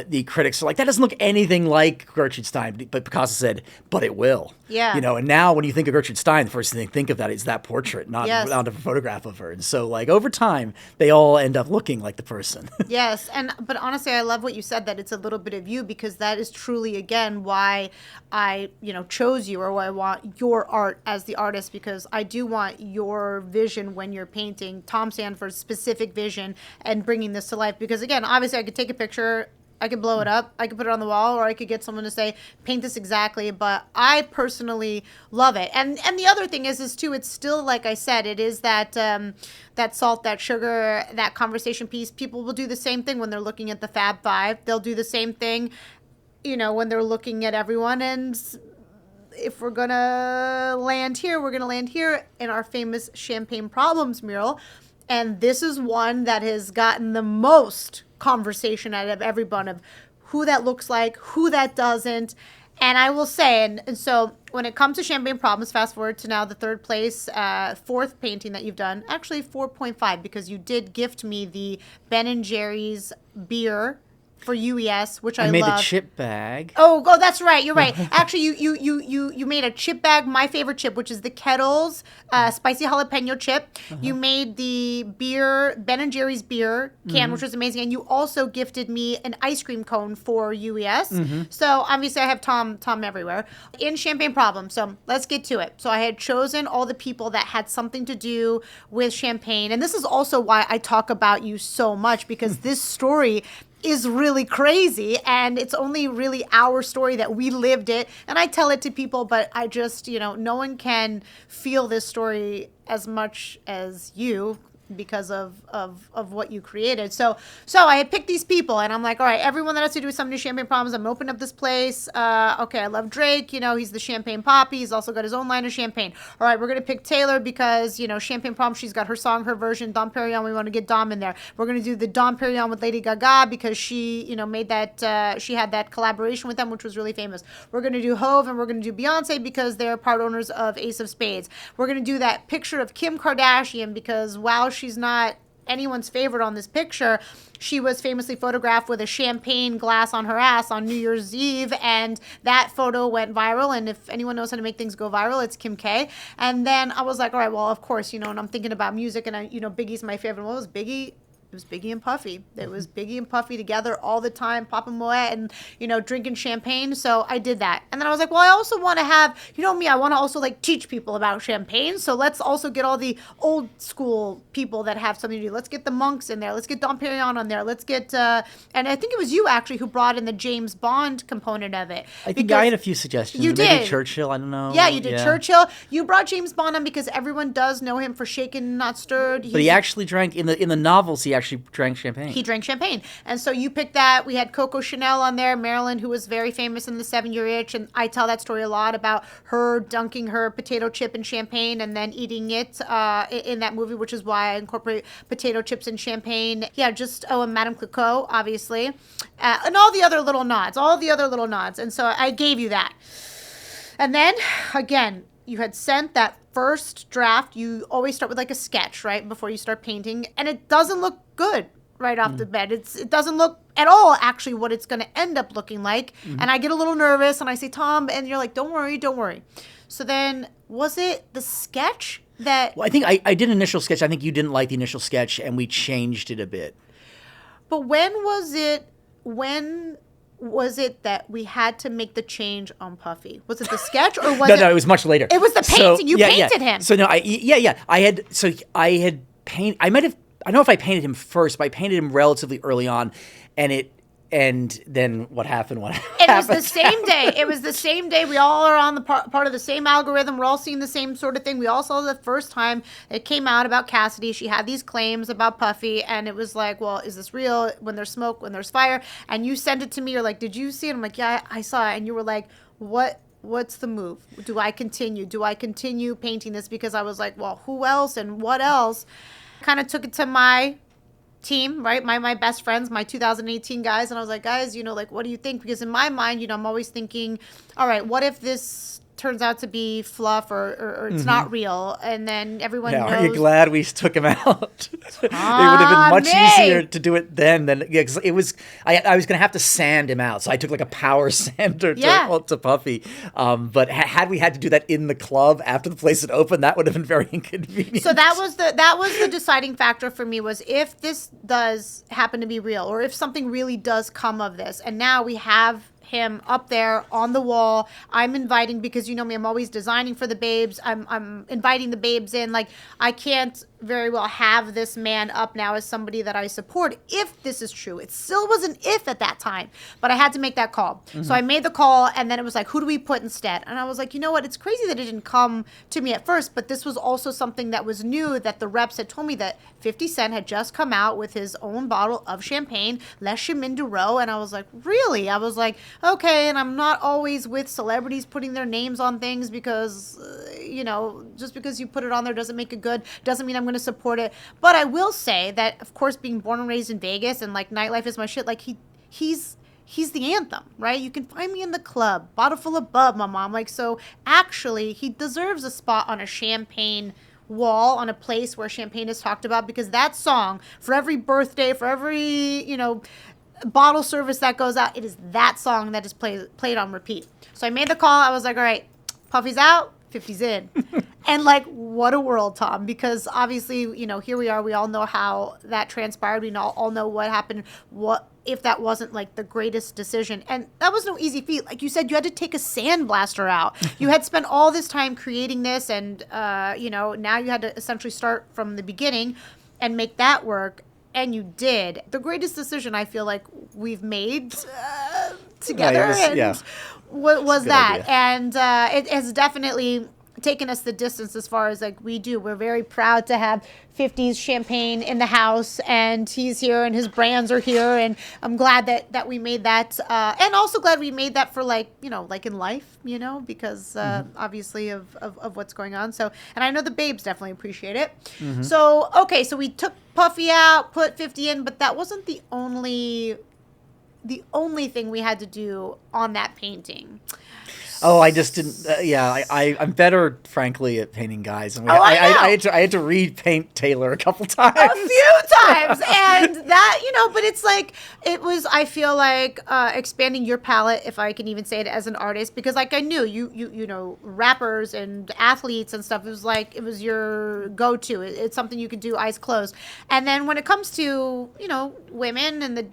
the critics are like, that doesn't look anything like Gertrude Stein. But Picasso said, but it will. Yeah. And now when you think of Gertrude Stein, the first thing you think of that is that portrait, not Yes. a photograph of her. And so like over time, they all end up looking like the person. Yes, but honestly, I love what you said, that it's a little bit of you, because that is truly, again, why I chose you, or why I want your art as the artist, because I do want your vision when you're painting, Tom Sanford's specific vision, and bringing this to life. Because again, obviously, I could take a picture, I could blow it up, I could put it on the wall, or I could get someone to say, paint this exactly. But I personally love it. And the other thing is too, it's still, like I said, it is that that salt, that sugar, that conversation piece. People will do the same thing when they're looking at the Fab Five. They'll do the same thing, when they're looking at everyone. And if we're going to land here, we're going to land here in our famous Champagne Problems mural. And this is one that has gotten the most conversation out of everyone, of who that looks like, who that doesn't. And I will say, and so when it comes to Champagne Problems, fast forward to now the third place, fourth painting that you've done, actually 4.5, because you did gift me the Ben & Jerry's beer for UES, which I made love. a chip bag. Oh, that's right. You're right. Actually, you made a chip bag, my favorite chip, which is the Kettles spicy jalapeno chip. You made the beer, Ben & Jerry's beer can, which was amazing. And you also gifted me an ice cream cone for UES. So obviously I have Tom everywhere. In Champagne Problem, so let's get to it. So I had chosen all the people that had something to do with champagne. And this is also why I talk about you so much, because this story is really crazy, and it's only really our story that we lived it, and I tell it to people, but I just, no one can feel this story as much as you, because of what you created. So I had picked these people, and I'm like, all right, everyone that has to do with something to Champagne Problems, I'm gonna open up this place. Okay, I love Drake, he's the champagne poppy, he's also got his own line of champagne. All right, we're gonna pick Taylor because Champagne Problems, she's got her song, her version, Dom Perignon, we want to get Dom in there. We're gonna do the Dom Perignon with Lady Gaga because she made that, she had that collaboration with them, which was really famous. We're gonna do Hove, and we're gonna do Beyonce because they're part owners of Ace of Spades. We're gonna do that picture of Kim Kardashian because while she's not anyone's favorite on this picture, she was famously photographed with a champagne glass on her ass on New Year's Eve, and that photo went viral. And if anyone knows how to make things go viral, it's Kim K. And then I was like, all right, well, of course, and I'm thinking about music, and Biggie's my favorite. What was Biggie? It was Biggie and Puffy. It was Biggie and Puffy together all the time, popping Moet and, drinking champagne. So I did that. And then I was like, well, I also want to have, me, I want to also teach people about champagne. So let's also get all the old school people that have something to do. Let's get the monks in there. Let's get Dom Perignon on there. Let's get, and I think it was you actually who brought in the James Bond component of it. I think I had a few suggestions. You Maybe did. Churchill, I don't know. Yeah, you did Churchill. You brought James Bond on because everyone does know him for Shaken Not Stirred. But he actually drank, in the novels, he actually drank champagne. He drank champagne. And so you picked that. We had Coco Chanel on there, Marilyn, who was very famous in the 7-Year Itch. And I tell that story a lot about her dunking her potato chip in champagne and then eating it in that movie, which is why I incorporate potato chips in champagne. Yeah, and Madame Clicquot, obviously. And all the other little nods. And so I gave you that. And then, again, you had sent that first draft. You always start with a sketch, right, before you start painting. And it doesn't look good right off the bat. It doesn't look at all actually what it's going to end up looking like. And I get a little nervous and I say, Tom, and you're like, don't worry. So then was it the sketch that... Well, I think I did an initial sketch. I think you didn't like the initial sketch and we changed it a bit. But when was it, was it that we had to make the change on Puffy? Was it the sketch or was No, it was much later. It was the painting. You painted him. So no, I had paint. I might have. I don't know if I painted him first, but I painted him relatively early on, and then what happened? It was the same day. It was the same day. We all are on the part of the same algorithm. We're all seeing the same sort of thing. We all saw the first time it came out about Cassidy. She had these claims about Puffy, and it was like, well, is this real? When there's smoke, when there's fire. And you sent it to me. You're like, did you see it? I'm like, yeah, I saw it. And you were like, what's the move? Do I continue? Do I continue painting this? Because I was like, well, who else and what else? Kind of took it to my team, right? My best friends, my 2018 guys. And I was like, guys, like, what do you think? Because in my mind, I'm always thinking, all right, what if this turns out to be fluff or it's not real? And then everyone knows. Are you glad we took him out? It would have been much easier to do it then than because it was. I was going to have to sand him out, so I took like a power sander to Puffy. But had we had to do that in the club after the place had opened, that would have been very inconvenient. So that was the deciding factor for me, was if this does happen to be real, or if something really does come of this, and now we have him up there on the wall. I'm inviting, because you know me, I'm always designing for the babes. I'm inviting the babes in. Like, I can't very well have this man up now as somebody that I support if this is true. It still was an if at that time, but I had to make that call. So I made the call, and then it was like, who do we put instead? And I was like, you know what? It's crazy that it didn't come to me at first, but this was also something that was new, that the reps had told me that 50 Cent had just come out with his own bottle of champagne, Les Chemin du Roi, and I was like, really? I was like, okay, and I'm not always with celebrities putting their names on things because, just because you put it on there doesn't make it good, doesn't mean I'm going to support it. But I will say that, of course, being born and raised in Vegas and like nightlife is my shit, like he's the anthem, right? You can find me in the club, bottle full of bub, my mom. Like, so actually he deserves a spot on a champagne wall, on a place where champagne is talked about, because that song, for every birthday, for every, bottle service that goes out, it is that song that is played on repeat. So I made the call. I was like, all right, Puffy's out, 50's in. And like, what a world, Tom, because obviously, here we are. We all know how that transpired. We all know what happened. What if that wasn't like the greatest decision? And that was no easy feat. Like you said, you had to take a sandblaster out. You had spent all this time creating this, and now you had to essentially start from the beginning and make that work. And you did. The greatest decision I feel like we've made together was that. Idea. And it has definitely taken us the distance as far as like we do. We're very proud to have 50's champagne in the house, and he's here and his brands are here. And I'm glad that we made that. And also glad we made that for like in life, because obviously of what's going on. So, and I know the babes definitely appreciate it. So, okay. So we took Puffy out, put 50 in, but that wasn't the only thing we had to do on that painting. Oh, I just didn't. I'm better, frankly, at painting guys. I mean, I had to repaint Taylor a couple times. A few times, and that but it's like it was. I feel like expanding your palette, if I can even say it, as an artist, because like I knew you rappers and athletes and stuff. It was your go-to. It's something you could do eyes closed. And then when it comes to women and the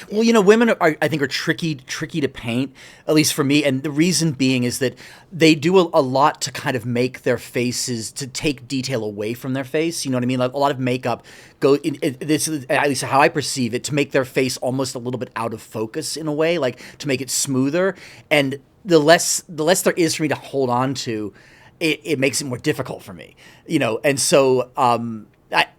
women I think are tricky to paint, at least for me. And the reason being is that they do a lot to kind of make their faces, to take detail away from their face. You know what I mean? Like a lot of makeup this is at least how I perceive it, to make their face almost a little bit out of focus in a way, like to make it smoother. And the less there is for me to hold on to, it makes it more difficult for me. And so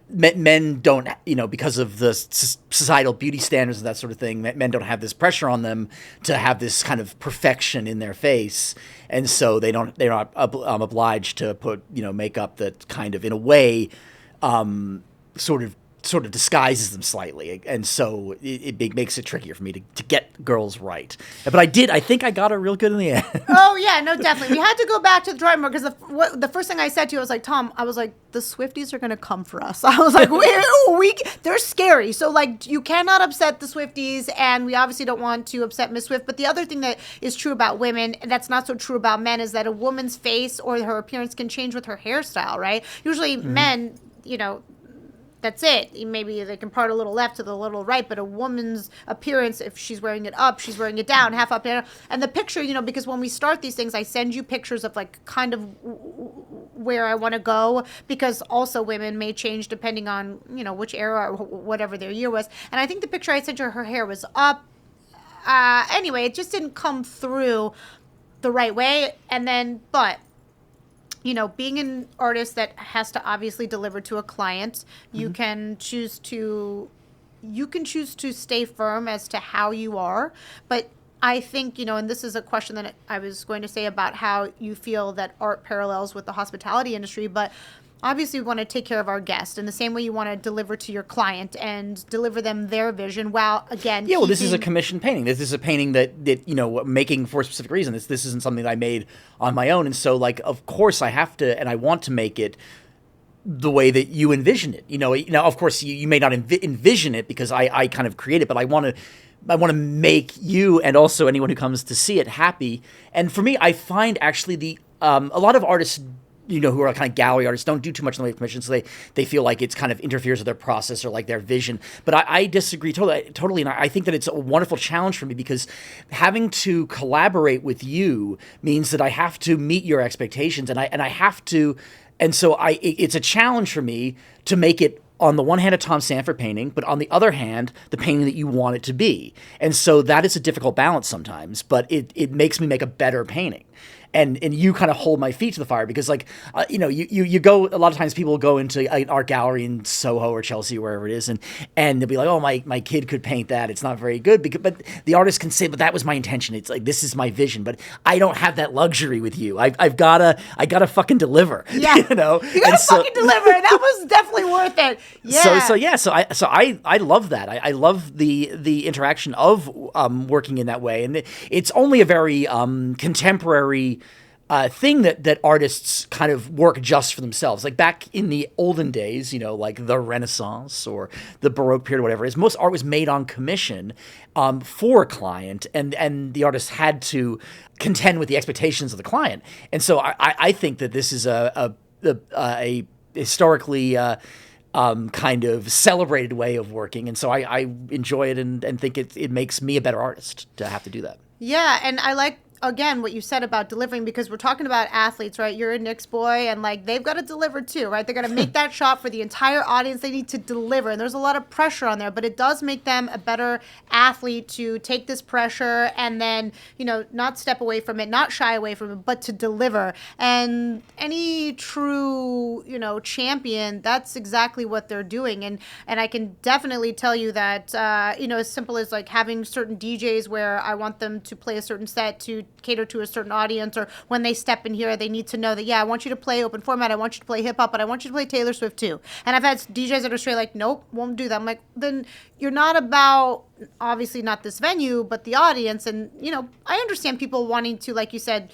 men don't, because of the societal beauty standards and that sort of thing, men don't have this pressure on them to have this kind of perfection in their face, and so they're not obliged to put makeup that kind of in a way sort of disguises them slightly, and so it makes it trickier for me to get girls right. But I think I got her real good in the end. Oh yeah, no, definitely. We had to go back to the drawing board, because the first thing I said to you, I was like, Tom, the Swifties are gonna come for us. I was like, they're scary. So like, you cannot upset the Swifties, and we obviously don't want to upset Miss Swift. But the other thing that is true about women, and that's not so true about men, is that a woman's face or her appearance can change with her hairstyle, right? Usually men, that's it. Maybe they can part a little left to the little right, but a woman's appearance, if she's wearing it up, she's wearing it down, half up, down. And the picture, because when we start these things, I send you pictures of like kind of where I want to go, because also women may change depending on, which era or whatever their year was. And I think the picture I sent her hair was up. Anyway, it just didn't come through the right way. And then, but being an artist that has to obviously deliver to a client, you can choose to stay firm as to how you are. But I think, and this is a question that I was going to say about how you feel that art parallels with the hospitality industry, but obviously we want to take care of our guest in the same way you want to deliver to your client and deliver them their vision while, again, yeah, well, this is a commissioned painting. This is a painting that making for a specific reason. This isn't something that I made on my own. And so, like, of course I have to, and I want to make it the way that you envision it. Of course you may not envision it because I kind of create it, but I want to make you and also anyone who comes to see it happy. And for me, I find actually a lot of artists, who are kind of gallery artists, don't do too much in the way of commissions, so they feel like it's kind of interferes with their process or like their vision. But I disagree totally, and I think that it's a wonderful challenge for me, because having to collaborate with you means that I have to meet your expectations, and I have to, and so it's a challenge for me to make it, on the one hand, a Tom Sanford painting, but on the other hand, the painting that you want it to be. And so that is a difficult balance sometimes, but it makes me make a better painting. And you kind of hold my feet to the fire, because you go, a lot of times people go into an art gallery in Soho or Chelsea or wherever it is, and they'll be like, oh, my kid could paint that, it's not very good, but the artist can say, but that was my intention, it's like, this is my vision, but I don't have that luxury with you. I gotta fucking deliver. Yeah. You gotta fucking deliver. That was definitely worth it. Yeah. So I love that. I love the interaction of working in that way, and it's only a very contemporary thing that artists kind of work just for themselves. Like back in the olden days, like the Renaissance or the Baroque period or whatever it is, most art was made on commission for a client, and the artist had to contend with the expectations of the client. And so I think that this is a historically kind of celebrated way of working. And so I enjoy it and think it makes me a better artist to have to do that. Yeah, and I like, again, what you said about delivering, because we're talking about athletes, right? You're a Knicks boy, and like they've got to deliver too, right? They're going to make that shot for the entire audience. They need to deliver, and there's a lot of pressure on there, but it does make them a better athlete to take this pressure and then, not step away from it, not shy away from it, but to deliver. And any true, champion, that's exactly what they're doing. And I can definitely tell you that, as simple as like having certain DJs where I want them to play a certain set to cater to a certain audience, or when they step in here, they need to know that, I want you to play open format, I want you to play hip hop, but I want you to play Taylor Swift too. And I've had DJs that are straight like, nope, won't do that. I'm like, then you're not about, obviously not this venue, but the audience. And, I understand people wanting to, like you said,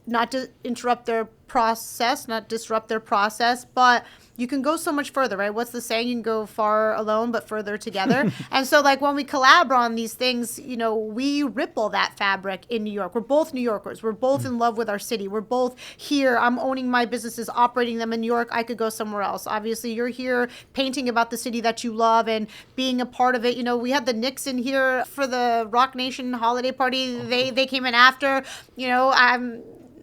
not to interrupt their process, not disrupt their process, but you can go so much further, right? What's the saying? You can go far alone, but further together. And so like when we collab on these things, we ripple that fabric in New York. We're both New Yorkers. We're both in love with our city. We're both here. I'm owning my businesses, operating them in New York. I could go somewhere else. Obviously, you're here painting about the city that you love and being a part of it. We had the Knicks in here for the Rock Nation holiday party. They came in after.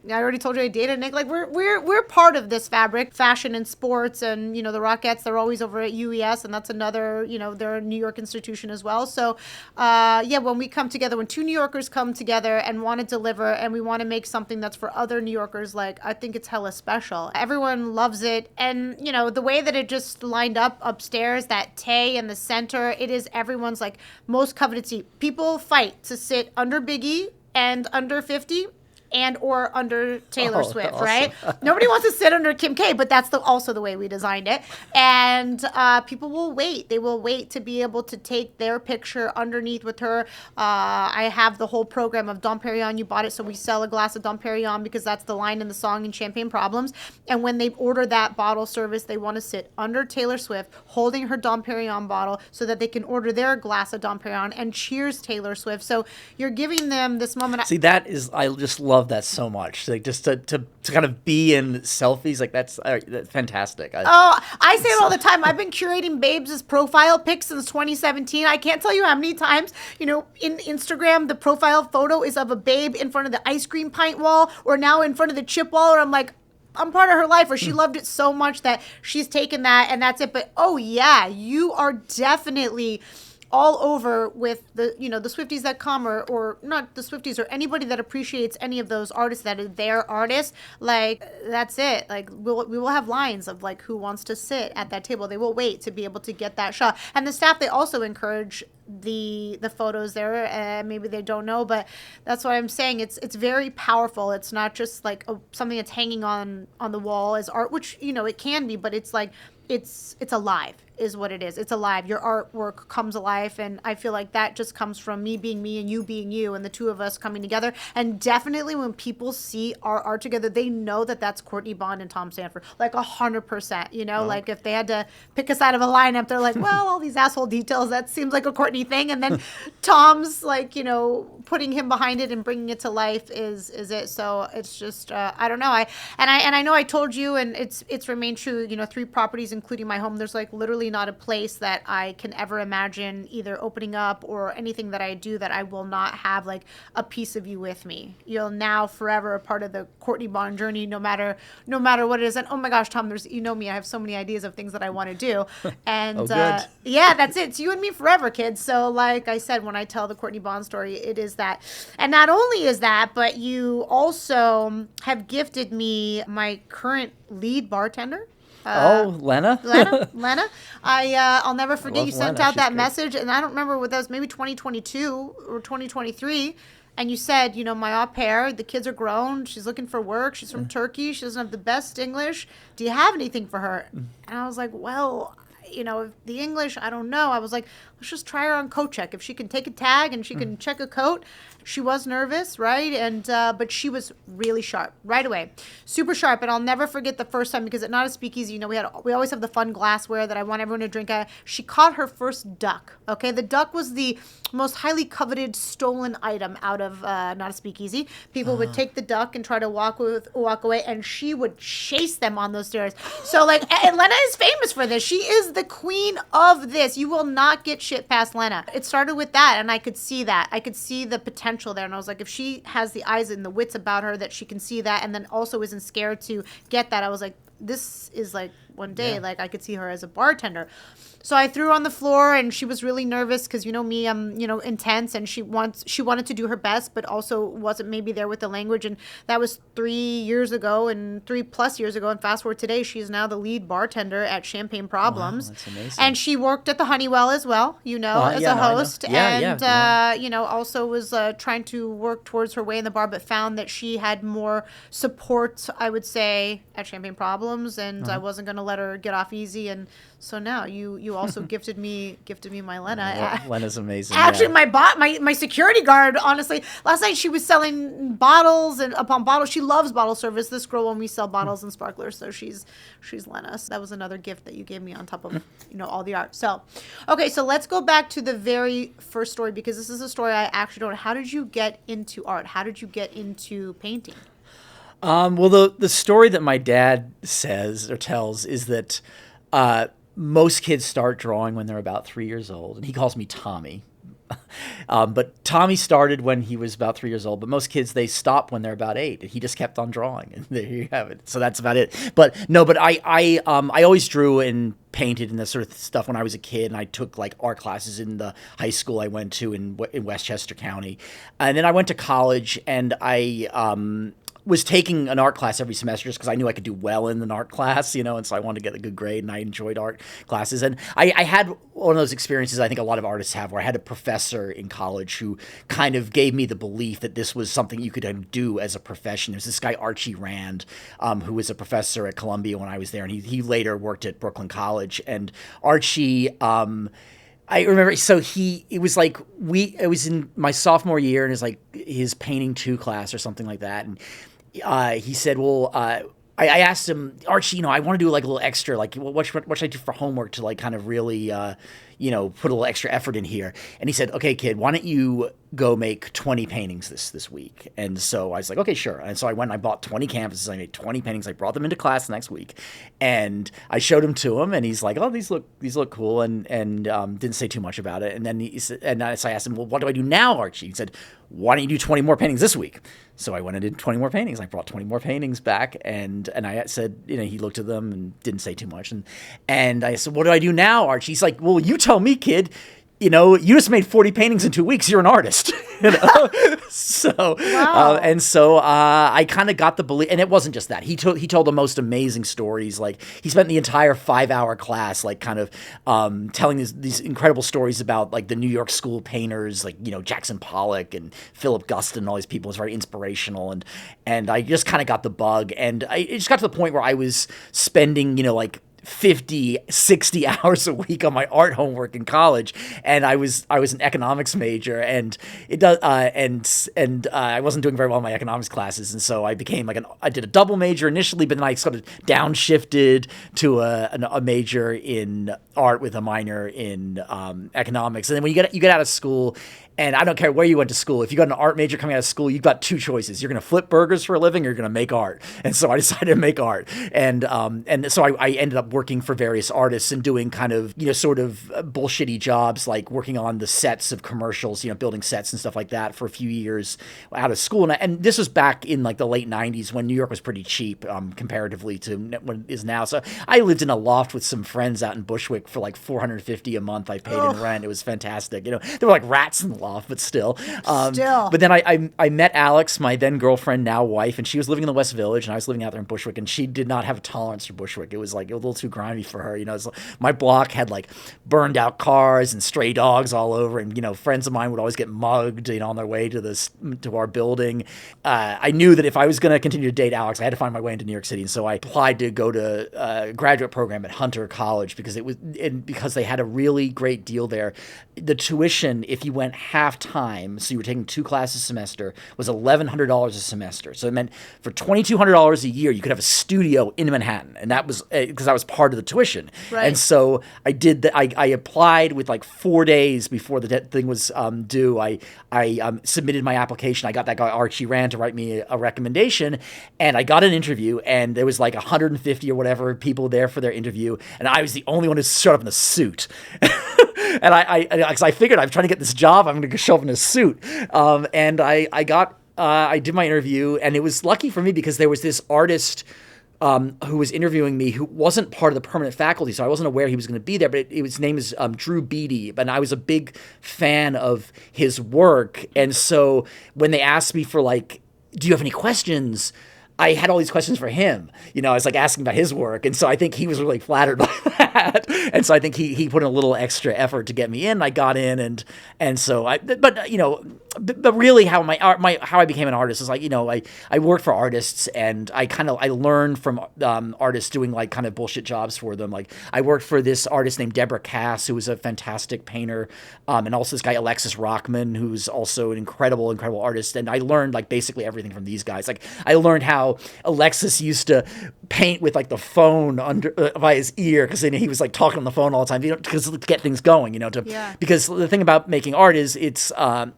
I already told you I dated Nick. Like we're part of this fabric, fashion and sports, and the Rockettes. They're always over at UES, and that's another they're a New York institution as well. So when we come together, when two New Yorkers come together and want to deliver, and we want to make something that's for other New Yorkers, like I think it's hella special. Everyone loves it, and the way that it just lined up upstairs, that Tay in the center, it is everyone's like most coveted seat. People fight to sit under Biggie and under 50. And or under Taylor Swift, awesome. Right? Nobody wants to sit under Kim K, but that's also the way we designed it. And people will wait. They will wait to be able to take their picture underneath with her. I have the whole program of Dom Perignon. You bought it, so we sell a glass of Dom Perignon because that's the line in the song in Champagne Problems. And when they order that bottle service, they want to sit under Taylor Swift, holding her Dom Perignon bottle so that they can order their glass of Dom Perignon and cheers Taylor Swift. So you're giving them this moment. See, I just love love that so much. Like just to kind of be in selfies, like that's fantastic. I say it all the time. I've been curating Babes' profile pics since 2017. I can't tell you how many times, in Instagram, the profile photo is of a babe in front of the ice cream pint wall, or now in front of the chip wall, or I'm like, I'm part of her life, or she loved it so much that she's taken that and that's it. But oh yeah, you are definitely all over with the Swifties that come, or not the Swifties, or anybody that appreciates any of those artists that are their artists. Like, that's it. Like, we will have lines of like who wants to sit at that table. They will wait to be able to get that shot. And the staff, they also encourage the photos there. Maybe they don't know, but that's what I'm saying. It's very powerful. It's not just like something that's hanging on the wall as art, which it can be, but it's like it's alive is what it is. It's alive. Your artwork comes alive, and I feel like that just comes from me being me and you being you, and the two of us coming together. And definitely when people see our art together, they know that that's Cortney Bond and Tom Sanford, like 100%. Like if they had to pick us out of a lineup, they're like, well, all these asshole details, that seems like a Cortney thing, and then Tom's like putting him behind it and bringing it to life is it. So it's just I don't know. I know I told you, and it's remained true. 3 properties including my home. There's like literally not a place that I can ever imagine either opening up or anything that I do that I will not have like a piece of you with me. You'll now forever a part of the Cortney Bond journey, no matter what it is. And oh my gosh, Tom, there's me, I have so many ideas of things that I want to do. And yeah, that's it. It's you and me forever, kids. So like I said, when I tell the Cortney Bond story, it is that. And not only is that, but you also have gifted me my current lead bartender. Lena. I'll never forget. You sent Lena. out She's that great. message, and I don't remember what that was. Maybe 2022 or 2023. And you said, my au pair, the kids are grown. She's looking for work. She's from Turkey. She doesn't have the best English. Do you have anything for her? And I was like, well, the English, I don't know. I was like, let's just try her on coat check. If she can take a tag and she can check a coat. She was nervous, right? And but she was really sharp right away, super sharp. And I'll never forget the first time, because at Not a Speakeasy, we always have the fun glassware that I want everyone to drink at. She caught her first duck. Okay, the duck was the most highly coveted stolen item out of Not a Speakeasy. People would take the duck and try to walk away, and she would chase them on those stairs. So like, and Lena is famous for this. She is the queen of this. You will not get shit past Lena. It started with that, and I could see that. I could see the potential there, and I was like, if she has the eyes and the wits about her that she can see that, and then also isn't scared to get that, I was like, this is like one day, like I could see her as a bartender. So I threw her on the floor, and she was really nervous because me, I'm intense, and she wanted to do her best, but also wasn't maybe there with the language. And that was 3 years ago, and 3+ years ago. And fast forward today, she's now the lead bartender at Champagne Problems. Wow, that's amazing. And she worked at the Honeywell as well, as a host, also was trying to work towards her way in the bar, but found that she had more support, I would say, at Champagne Problems, and I wasn't going to let her get off easy. And so now you also gifted me my Lena. Lena's amazing. Actually, my security guard, honestly, last night she was selling bottles and upon bottles. She loves bottle service. This girl, when we sell bottles and sparklers, so she's Lena. So that was another gift that you gave me on top of all the art. So, okay, so let's go back to the very first story, because this is a story I actually don't know. How did you get into art? How did you get into painting? Well, the story that my dad says or tells is that most kids start drawing when they're about 3 years old, and he calls me Tommy. But Tommy started when he was about 3 years old, but most kids, they stop when they're about 8, and he just kept on drawing, and there you have it. So that's about it. But no, but I always drew and painted and that sort of stuff when I was a kid, and I took like art classes in the high school I went to in Westchester County. And then I went to college, and I was taking an art class every semester just because I knew I could do well in an art class, and so I wanted to get a good grade, and I enjoyed art classes. And I had one of those experiences I think a lot of artists have, where I had a professor in college who kind of gave me the belief that this was something you could do as a profession. There's this guy, Archie Rand, who was a professor at Columbia when I was there, and he later worked at Brooklyn College. And Archie, I remember, so it was in my sophomore year, and it was like his Painting 2 class or something like that. And he said, well, I asked him, Archie, I want to do like a little extra, like what should I do for homework to like kind of really, put a little extra effort in here? And he said, okay, kid, why don't you go make 20 paintings this week. And so I was like, okay, sure. And so I went and I bought 20 canvases. I made 20 paintings. I brought them into class the next week, and I showed them to him, and he's like, oh, these look cool, and didn't say too much about it. And then so I asked him, well, what do I do now, Archie? He said, why don't you do 20 more paintings this week? So I went and did 20 more paintings. I brought 20 more paintings back, and I said, he looked at them and didn't say too much. And I said, what do I do now, Archie? He's like, well, you tell me, kid. You just made 40 paintings in 2 weeks. You're an artist. So, wow. I kind of got the belief, and it wasn't just that. He told the most amazing stories. Like, he spent the entire 5-hour class, like, kind of telling these incredible stories about, like, the New York school painters, like, Jackson Pollock and Philip Guston and all these people. It was very inspirational, and I just kind of got the bug, and it just got to the point where I was spending, like, 50, 60 hours a week on my art homework in college, and I was an economics major, and I wasn't doing very well in my economics classes, and so I became I did a double major initially, but then I sort of downshifted to a major in art with a minor in economics. And then when you get out of school, and I don't care where you went to school, if you got an art major coming out of school, you've got two choices. You're going to flip burgers for a living, or you're going to make art. And so I decided to make art. And so I ended up working for various artists and doing kind of, sort of bullshitty jobs, like working on the sets of commercials, building sets and stuff like that for a few years out of school. And this was back in like the late 90s when New York was pretty cheap comparatively to what it is now. So I lived in a loft with some friends out in Bushwick for like $450 a month. I paid in rent. It was fantastic. There were like rats in the loft, but still. But then I met Alex, my then girlfriend, now wife, and she was living in the West Village, and I was living out there in Bushwick, and she did not have a tolerance for Bushwick. It was like a little too grimy for her. My block had like burned out cars and stray dogs all over, and friends of mine would always get mugged, on their way to our building. I knew that if I was going to continue to date Alex, I had to find my way into New York City, and so I applied to go to a graduate program at Hunter College because they had a really great deal there. The tuition, if you went half time, so you were taking 2 classes a semester, was $1,100 a semester. So it meant for $2,200 a year, you could have a studio in Manhattan, and that was because that was part of the tuition. Right. And so I did that. I applied with like 4 days before the thing was due. I submitted my application. I got that guy Archie Rand to write me a recommendation, and I got an interview. And there was like 150 or whatever people there for their interview, and I was the only one who showed up in a suit. And because I figured I'm trying to get this job, I'm going to show up in a suit. And I did my interview, and it was lucky for me because there was this artist who was interviewing me who wasn't part of the permanent faculty, so I wasn't aware he was going to be there, but his name is Drew Beatty, and I was a big fan of his work. And so when they asked me for like, do you have any questions? I had all these questions for him. I was like asking about his work. And so I think he was really flattered by that. And so I think he put in a little extra effort to get me in. I got in, and so but really how how I became an artist is like, I worked for artists, and I learned from artists doing like kind of bullshit jobs for them. Like I worked for this artist named Deborah Cass, who was a fantastic painter, and also this guy Alexis Rockman, who's also an incredible artist. And I learned like basically everything from these guys. Like I learned how Alexis used to paint with like the phone under by his ear, because he was like talking on the phone all the time, because to get things going, because the thing about making art is it's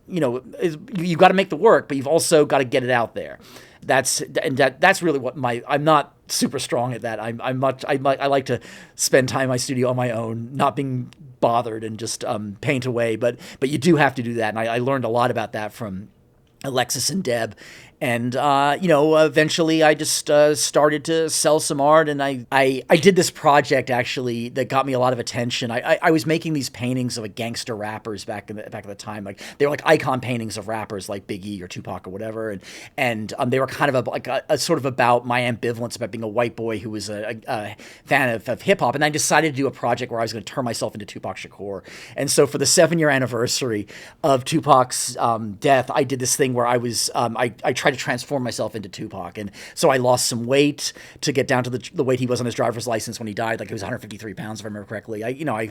you've got to make the work, but you've also got to get it out there. That's really what I'm not super strong at that. I like to spend time in my studio on my own, not being bothered, and just paint away. But you do have to do that, and I learned a lot about that from Alexis and Deb. And, eventually I just started to sell some art, and I did this project actually that got me a lot of attention. I was making these paintings of like gangster rappers back at the time. Like they were like icon paintings of rappers like Biggie or Tupac or whatever. And they were kind of a sort of about my ambivalence about being a white boy who was a fan of hip hop. And I decided to do a project where I was going to turn myself into Tupac Shakur. And so for the 7-year anniversary of Tupac's death, I did this thing where I tried to transform myself into Tupac. And so I lost some weight to get down to the weight he was on his driver's license when he died. Like, it was 153 pounds, if I remember correctly. I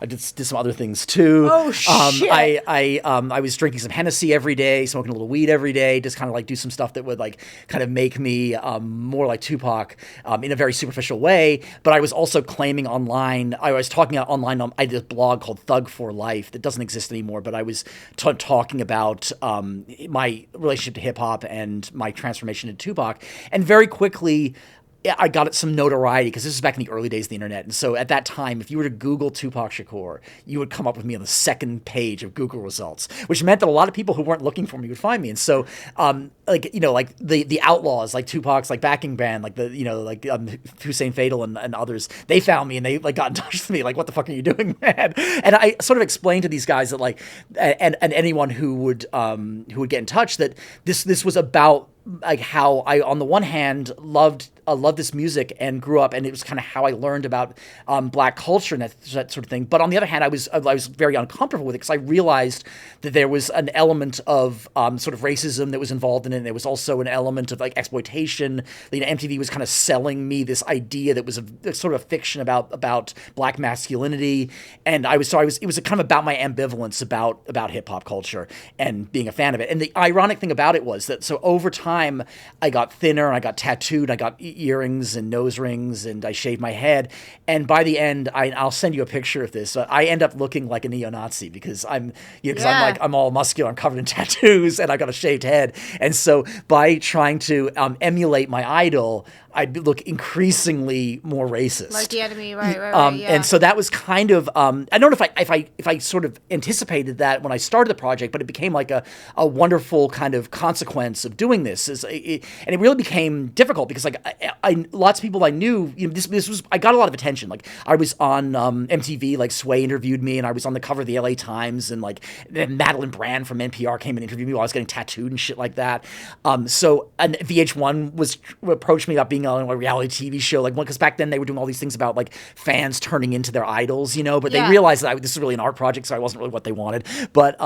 did some other things too. Oh, shit. I was drinking some Hennessy every day, smoking a little weed every day, just kind of like do some stuff that would like kind of make me more like Tupac in a very superficial way. But I was also claiming online, I was talking out online, I did a blog called Thug for Life that doesn't exist anymore, but I was talking about my relationship to hip hop and my transformation into Tupac. And very quickly, I got some notoriety because this is back in the early days of the internet. And so at that time, if you were to Google Tupac Shakur, you would come up with me on the second page of Google results, which meant that a lot of people who weren't looking for me would find me. And so, like the Outlaws, like Tupac's like backing band, like Hussein Fatal and others, they found me and they like got in touch with me, like, what the fuck are you doing, man? And I sort of explained to these guys that like, and anyone who would get in touch, that this was about like how I, on the one hand, loved this music and grew up, and it was kind of how I learned about black culture and that sort of thing. But on the other hand, I was very uncomfortable with it because I realized that there was an element of sort of racism that was involved in it. And there was also an element of like exploitation. MTV was kind of selling me this idea that was a sort of fiction about black masculinity, and it was kind of about my ambivalence about hip hop culture and being a fan of it. And the ironic thing about it was that so over time I got thinner and I got tattooed, I got earrings and nose rings, and I shaved my head. And by the end, I'll send you a picture of this. I end up looking like a neo-Nazi because I'm all muscular, I'm covered in tattoos, and I got a shaved head. And so by trying to emulate my idol, I'd look increasingingly more racist, like the enemy, right, yeah. And so that was kind of I don't know if I sort of anticipated that when I started the project, but it became like a wonderful kind of consequence of doing this. And it really became difficult because like I lots of people I knew, this was, I got a lot of attention. Like I was on MTV, like Sway interviewed me, and I was on the cover of the LA Times, and like Madeline Brand from NPR came and interviewed me while I was getting tattooed and shit like that. So and VH1 approached me about being on a reality TV show, like, because back then they were doing all these things about like fans turning into their idols, but they realized that this is really an art project, so I wasn't really what they wanted. But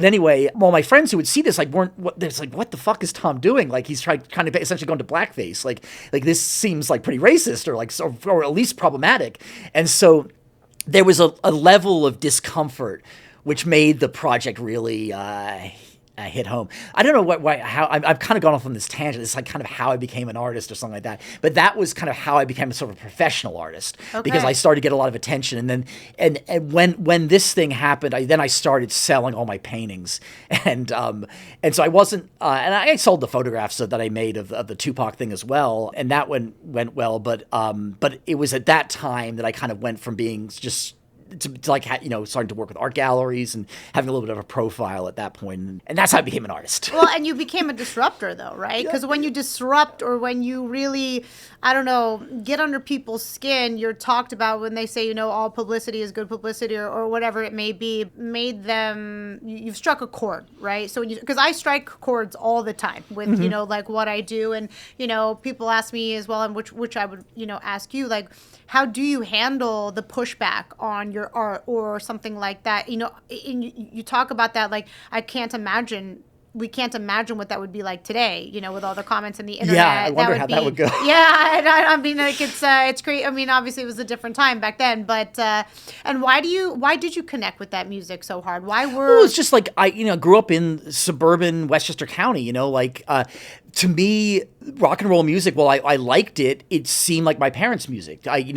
anyway, well, my friends who would see this like what the fuck is Tom doing? Like he's trying to essentially go into blackface. Like this seems like pretty racist or at least problematic. And so there was a level of discomfort which made the project really hit home. I don't know how I've kind of gone off on this tangent. It's like kind of how I became an artist or something like that. But that was kind of how I became a sort of professional artist, because I started to get a lot of attention. And then and when this thing happened, I started selling all my paintings, and so I wasn't and I sold the photographs that I made of the Tupac thing as well, and that went well. But it was at that time that I kind of went from being just to like, starting to work with art galleries and having a little bit of a profile at that point. And that's how I became an artist. Well, and you became a disruptor though, right? Because when you disrupt, or when you really, I don't know, get under people's skin, you're talked about when they say, all publicity is good publicity, or whatever it may be, made them, you've struck a chord, right? So because I strike chords all the time with, like what I do. And, people ask me as well, and which I would, ask you, like, how do you handle the pushback on your art or something like that? You talk about that, like, we can't imagine what that would be like today, with all the comments in the internet. Yeah, I wonder how that would go. Yeah, I mean, like, it's great. I mean, obviously it was a different time back then, but and why did you connect with that music so hard? Well, it's just like I grew up in suburban Westchester County, to me, rock and roll music, while I liked it, it seemed like my parents' music. Hip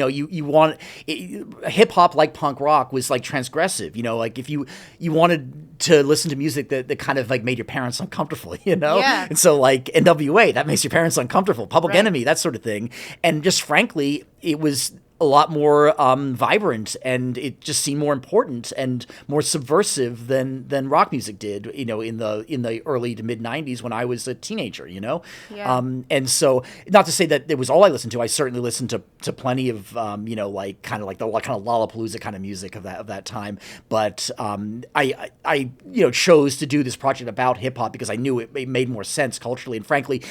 hop, like punk rock, was like transgressive. Like if you wanted to listen to music that kind of like made your parents uncomfortable, Yeah. And so like NWA, that makes your parents uncomfortable. Public Enemy, that sort of thing. And just frankly, it was a lot more vibrant, and it just seemed more important and more subversive than rock music did, in the early to mid 90s when I was a teenager, Yeah. And so, not to say that it was all I listened to. I certainly listened to plenty of like kind of Lollapalooza kind of music of that time. But I chose to do this project about hip hop because I knew it made more sense culturally. And frankly,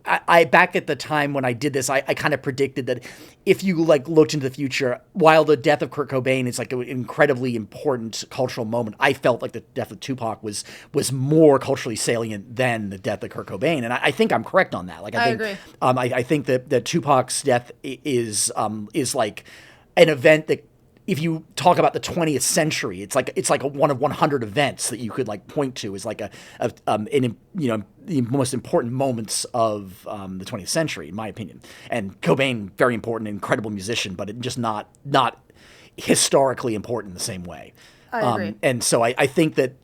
I back at the time when I did this, I kind of predicted that if you like looked into the future, while the death of Kurt Cobain is like an incredibly important cultural moment, I felt like the death of Tupac was more culturally salient than the death of Kurt Cobain, and I think I'm correct on that. Like I think, agree. I think that Tupac's death is like an event that, if you talk about the 20th century, it's like one of 100 events that you could like point to as like the most important moments of the 20th century, in my opinion. And Cobain, very important, incredible musician, but just not historically important in the same way. I agree. And so I think that,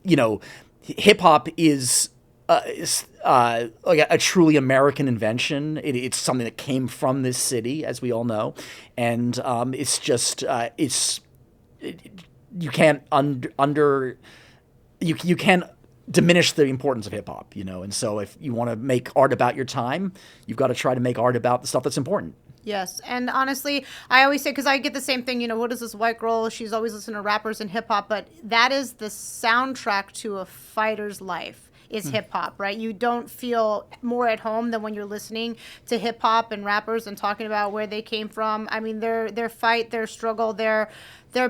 hip hop is like a truly American invention. It's something that came from this city, as we all know, and it's just you can't you can't diminish the importance of hip hop, And so if you want to make art about your time, you've got to try to make art about the stuff that's important. Yes, and honestly, I always say, because I get the same thing, what is this white girl? She's always listening to rappers and hip hop, but that is the soundtrack to a fighter's life. Is hip hop, right? You don't feel more at home than when you're listening to hip hop and rappers and talking about where they came from. I mean, their fight, their struggle, their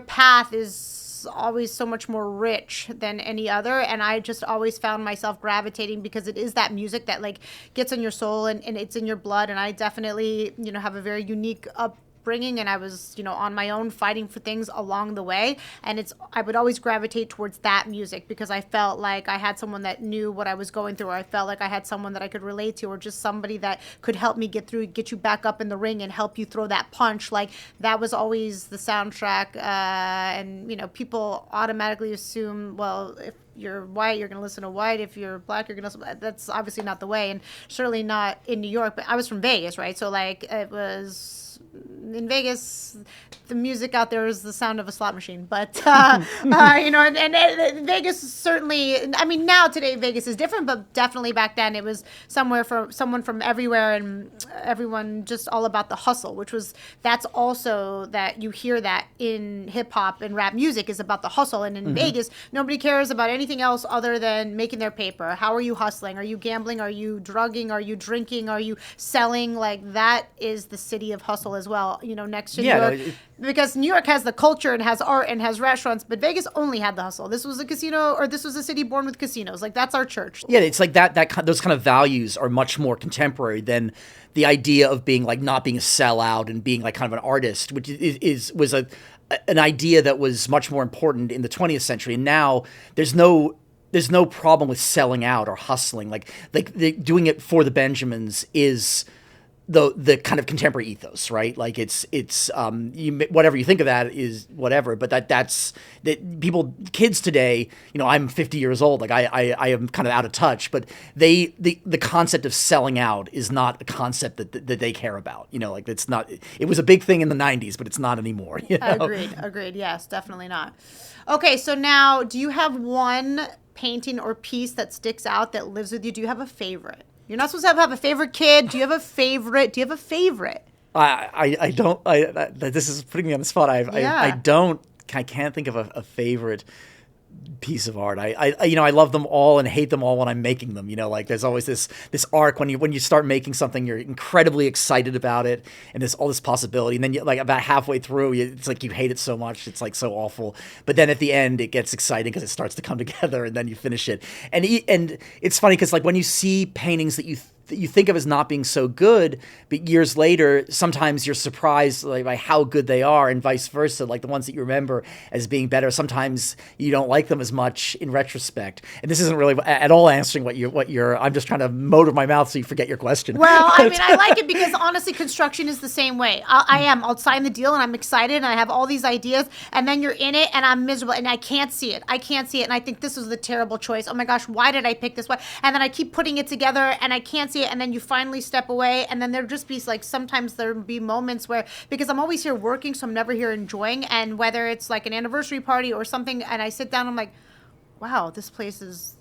path is always so much more rich than any other, and I just always found myself gravitating because it is that music that like gets in your soul and it's in your blood. And I definitely have a very unique upbringing, and I was on my own fighting for things along the way, and I would always gravitate towards that music because I felt like I had someone that knew what I was going through, or I felt like I had someone that I could relate to, or just somebody that could help me get you back up in the ring and help you throw that punch. Like that was always the soundtrack, and people automatically assume, well, if you're white, you're going to listen to white. If you're black, you're going to. That's obviously not the way, and certainly not in New York. But I was from Vegas, right? So like it was in Vegas, the music out there is the sound of a slot machine. But and Vegas certainly. I mean, now today Vegas is different, but definitely back then it was someone from everywhere, and everyone just all about the hustle, that's also that you hear that in hip hop and rap music is about the hustle, and in Vegas nobody cares about anything else other than making their paper. How are you hustling? Are you gambling? Are you drugging? Are you drinking? Are you selling? Like that is the city of hustle as well, next to New York. Because New York has the culture and has art and has restaurants, but Vegas only had the hustle. This was a casino, or this was a city born with casinos. Like that's our church. Yeah, it's like those kind of values are much more contemporary than the idea of being like not being a sellout and being like kind of an artist, which was an idea that was much more important in the 20th century. And now there's no problem with selling out or hustling. Like doing it for the Benjamins is the kind of contemporary ethos, right? Like it's whatever you think of that is whatever, but that's kids today, I'm 50 years old, like I am kind of out of touch, but the concept of selling out is not a concept that they care about, like it's not, it was a big thing in the 90s, but it's not anymore. Agreed. Yes, definitely not. Okay. So now, do you have one painting or piece that sticks out that lives with you? Do you have a favorite? You're not supposed to have a favorite kid. Do you have a favorite? I don't. This is putting me on the spot. I can't think of a favorite piece of art. I love them all and hate them all when I'm making them. Like there's always this arc when you start making something, you're incredibly excited about it, and there's all this possibility, and then like about halfway through, it's like you hate it so much, it's like so awful. But then at the end, it gets exciting because it starts to come together, and then you finish it. And it's funny because like when you see paintings that you think of as not being so good, but years later, sometimes you're surprised like by how good they are, and vice versa. Like the ones that you remember as being better, sometimes you don't like them as much in retrospect. And this isn't really at all answering what you're. I'm just trying to motor my mouth so you forget your question. Well, I mean, I like it because honestly, construction is the same way. I'll sign the deal and I'm excited and I have all these ideas, and then you're in it and I'm miserable and I can't see it. And I think this was the terrible choice. Oh my gosh, why did I pick this one? And then I keep putting it together and I can't see it, and then you finally step away, and then there'll just be like sometimes there'll be moments where, because I'm always here working, so I'm never here enjoying, and whether it's like an anniversary party or something, and I sit down, I'm like, wow, this place is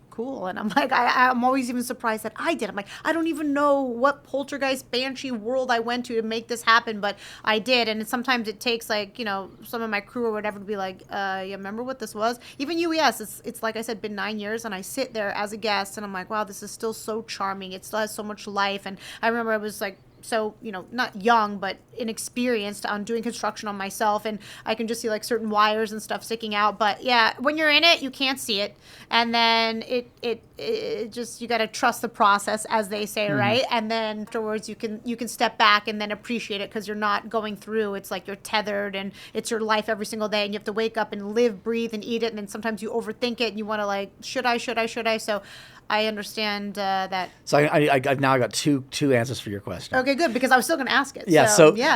cool. And I'm like, I'm always even surprised that I did. I'm like, I don't even know what poltergeist banshee world I went to make this happen, but I did. And sometimes it takes like, some of my crew or whatever to be like, yeah, remember what this was? Even UES, it's like I said, been 9 years, and I sit there as a guest and I'm like, wow, this is still so charming. It still has so much life. And I remember I was like so, not young, but inexperienced on doing construction on myself. And I can just see like certain wires and stuff sticking out. But yeah, when you're in it, you can't see it. And then it just, you got to trust the process, as they say, right? And then afterwards you can step back and then appreciate it, because you're not going through. It's like you're tethered, and it's your life every single day, and you have to wake up and live, breathe, and eat it. And then sometimes you overthink it and you want to like, should I? So I understand that. So I've now got two answers for your question. Okay, good, because I was still going to ask it. Yeah.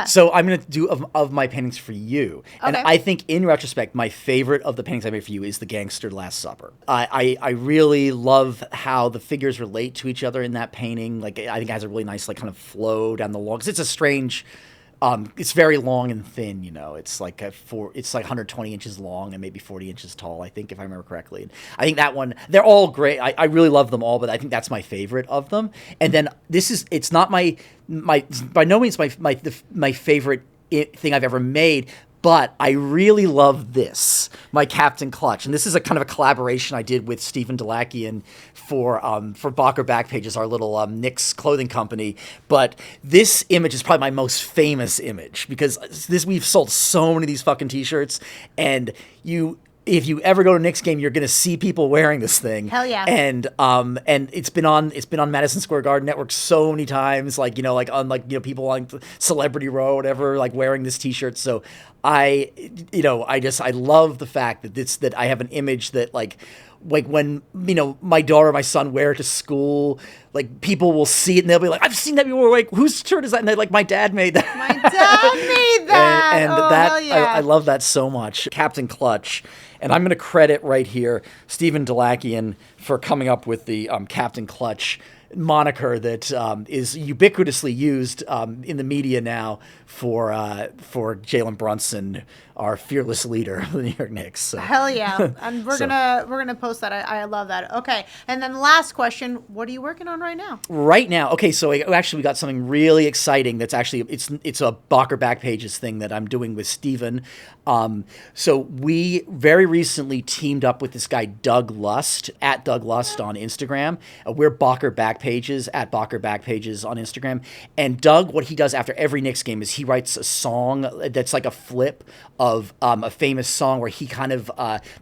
So I'm going to do of my paintings for you, and Okay. I think in retrospect, my favorite of the paintings I made for you is the Gangster Last Supper. I really love how the figures relate to each other in that painting. Like, I think it has a really nice like kind of flow down the wall, because it's a strange. It's very long and thin, It's like it's like 120 inches long and maybe 40 inches tall, I think, if I remember correctly. And I think that one, they're all great. I really love them all, but I think that's my favorite of them. And then it's not my by no means my favorite thing I've ever made. But I really love this, my Captain Clutch. And this is a kind of a collaboration I did with Stephen Delakian for Bacher Backpages, our little Nick's clothing company. But this image is probably my most famous image, because we've sold so many of these fucking T-shirts, and if you ever go to a Knicks game, you're gonna see people wearing this thing. Hell yeah! And it's been on Madison Square Garden Network so many times, people on Celebrity Row, or whatever, like wearing this T-shirt. So I love the fact that I have an image that like when my daughter or my son wear it to school, like people will see it and they'll be like, I've seen that before. Like, whose shirt is that? And they're like, my dad made that. My dad made that. and oh, that hell yeah. I love that so much. Captain Clutch. And I'm going to credit right here Stephen Delakian for coming up with the Captain Clutch moniker that is ubiquitously used in the media now for Jalen Brunson, our fearless leader of the New York Knicks. So. Hell yeah! And we're gonna post that. I love that. Okay, and then last question: what are you working on right now? Right now, okay. So we got something really exciting. That's actually it's a Bacher Backpages thing that I'm doing with Steven. So we very recently teamed up with this guy Doug Lust at Doug Lust on Instagram. We're Bacher Backpages at Bacher Backpages on Instagram. And Doug, what he does after every Knicks game is he writes a song that's like a flip of a famous song where he kind of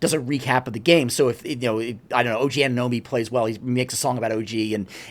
does a recap of the game. So if I don't know, OG Anunoby plays well, he makes a song about OG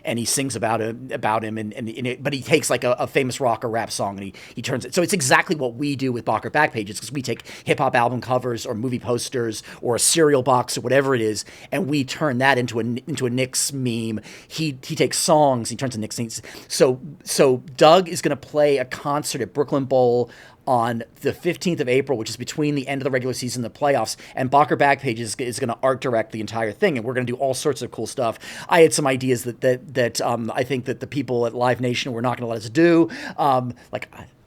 and he sings about him, but he takes like a famous rock or rap song and he turns it. So it's exactly what we do with Bacher Backpages, because we take hip hop album covers or movie posters or a cereal box or whatever it is, and we turn that into a Knicks meme. He takes songs, he turns to Knicks things. So Doug is going to play a concert at Brooklyn Bowl on the 15th of April, which is between the end of the regular season and the playoffs, and Bacher Backpages is going to art direct the entire thing, and we're going to do all sorts of cool stuff. I had some ideas that I think that the people at Live Nation were not going to let us do,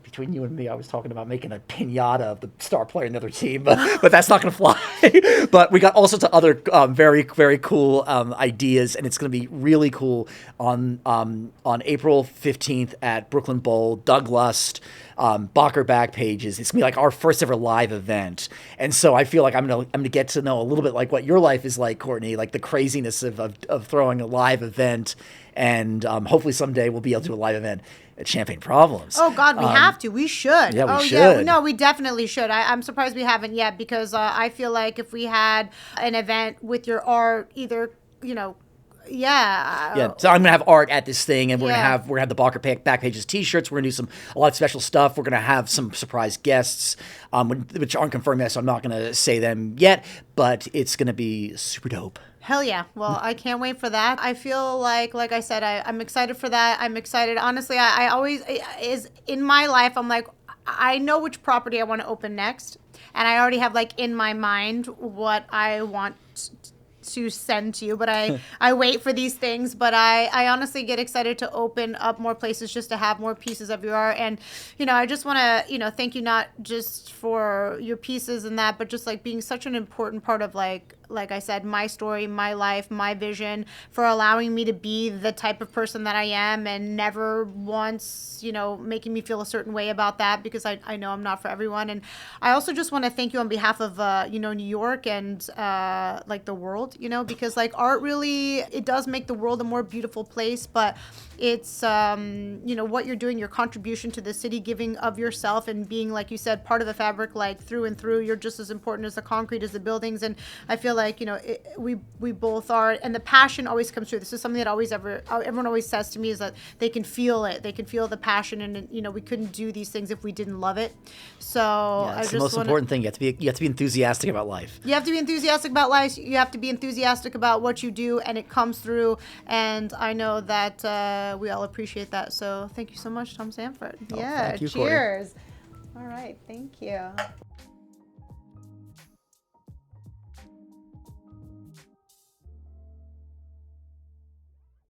between you and me, I was talking about making a piñata of the star player in the other team, but that's not going to fly. But we got all sorts of other very, very cool ideas, and it's going to be really cool on April 15th at Brooklyn Bowl. Doug Lust, Bacher Backpages. It's going to be like our first ever live event. And so I feel like I'm going to get to know a little bit like what your life is like, Cortney, like the craziness of throwing a live event. And hopefully someday we'll be able to do a live event at Champagne Problems. Oh God, we have to. We should. Yeah, we should. Yeah, no, we definitely should. I'm surprised we haven't yet, because I feel like if we had an event with your art, either yeah. So I'm gonna have art at this thing, and we're Yeah. gonna have the Bacher Backpages T-shirts. We're gonna do a lot of special stuff. We're gonna have some surprise guests, which aren't confirmed yet, so I'm not gonna say them yet. But it's gonna be super dope. Hell yeah. Well, I can't wait for that. I feel like I said, I'm excited for that. I'm excited. Honestly, I always, is in my life, I'm like, I know which property I want to open next. And I already have like in my mind what I want to send to you, but I wait for these things. But I honestly get excited to open up more places just to have more pieces of your art. And, I just want to, thank you not just for your pieces and that, but just like being such an important part of like like I said, my story, my life, my vision, for allowing me to be the type of person that I am, and never once, making me feel a certain way about that, because I know I'm not for everyone. And I also just want to thank you on behalf of, New York and like the world, because like art really, it does make the world a more beautiful place, but it's, what you're doing, your contribution to the city, giving of yourself and being, like you said, part of the fabric, like through and through. You're just as important as the concrete, as the buildings. And I feel like, we both are, and the passion always comes through. This is something that everyone always says to me, is that they can feel it. They can feel the passion, and, we couldn't do these things if we didn't love it. So Yeah, it's the most important thing. You have to be enthusiastic about life. You have to be enthusiastic about life. You have to be enthusiastic about what you do, and it comes through. And I know that we all appreciate that. So thank you so much, Tom Sanford. Thank you, Cortney. Cheers. All right. Thank you.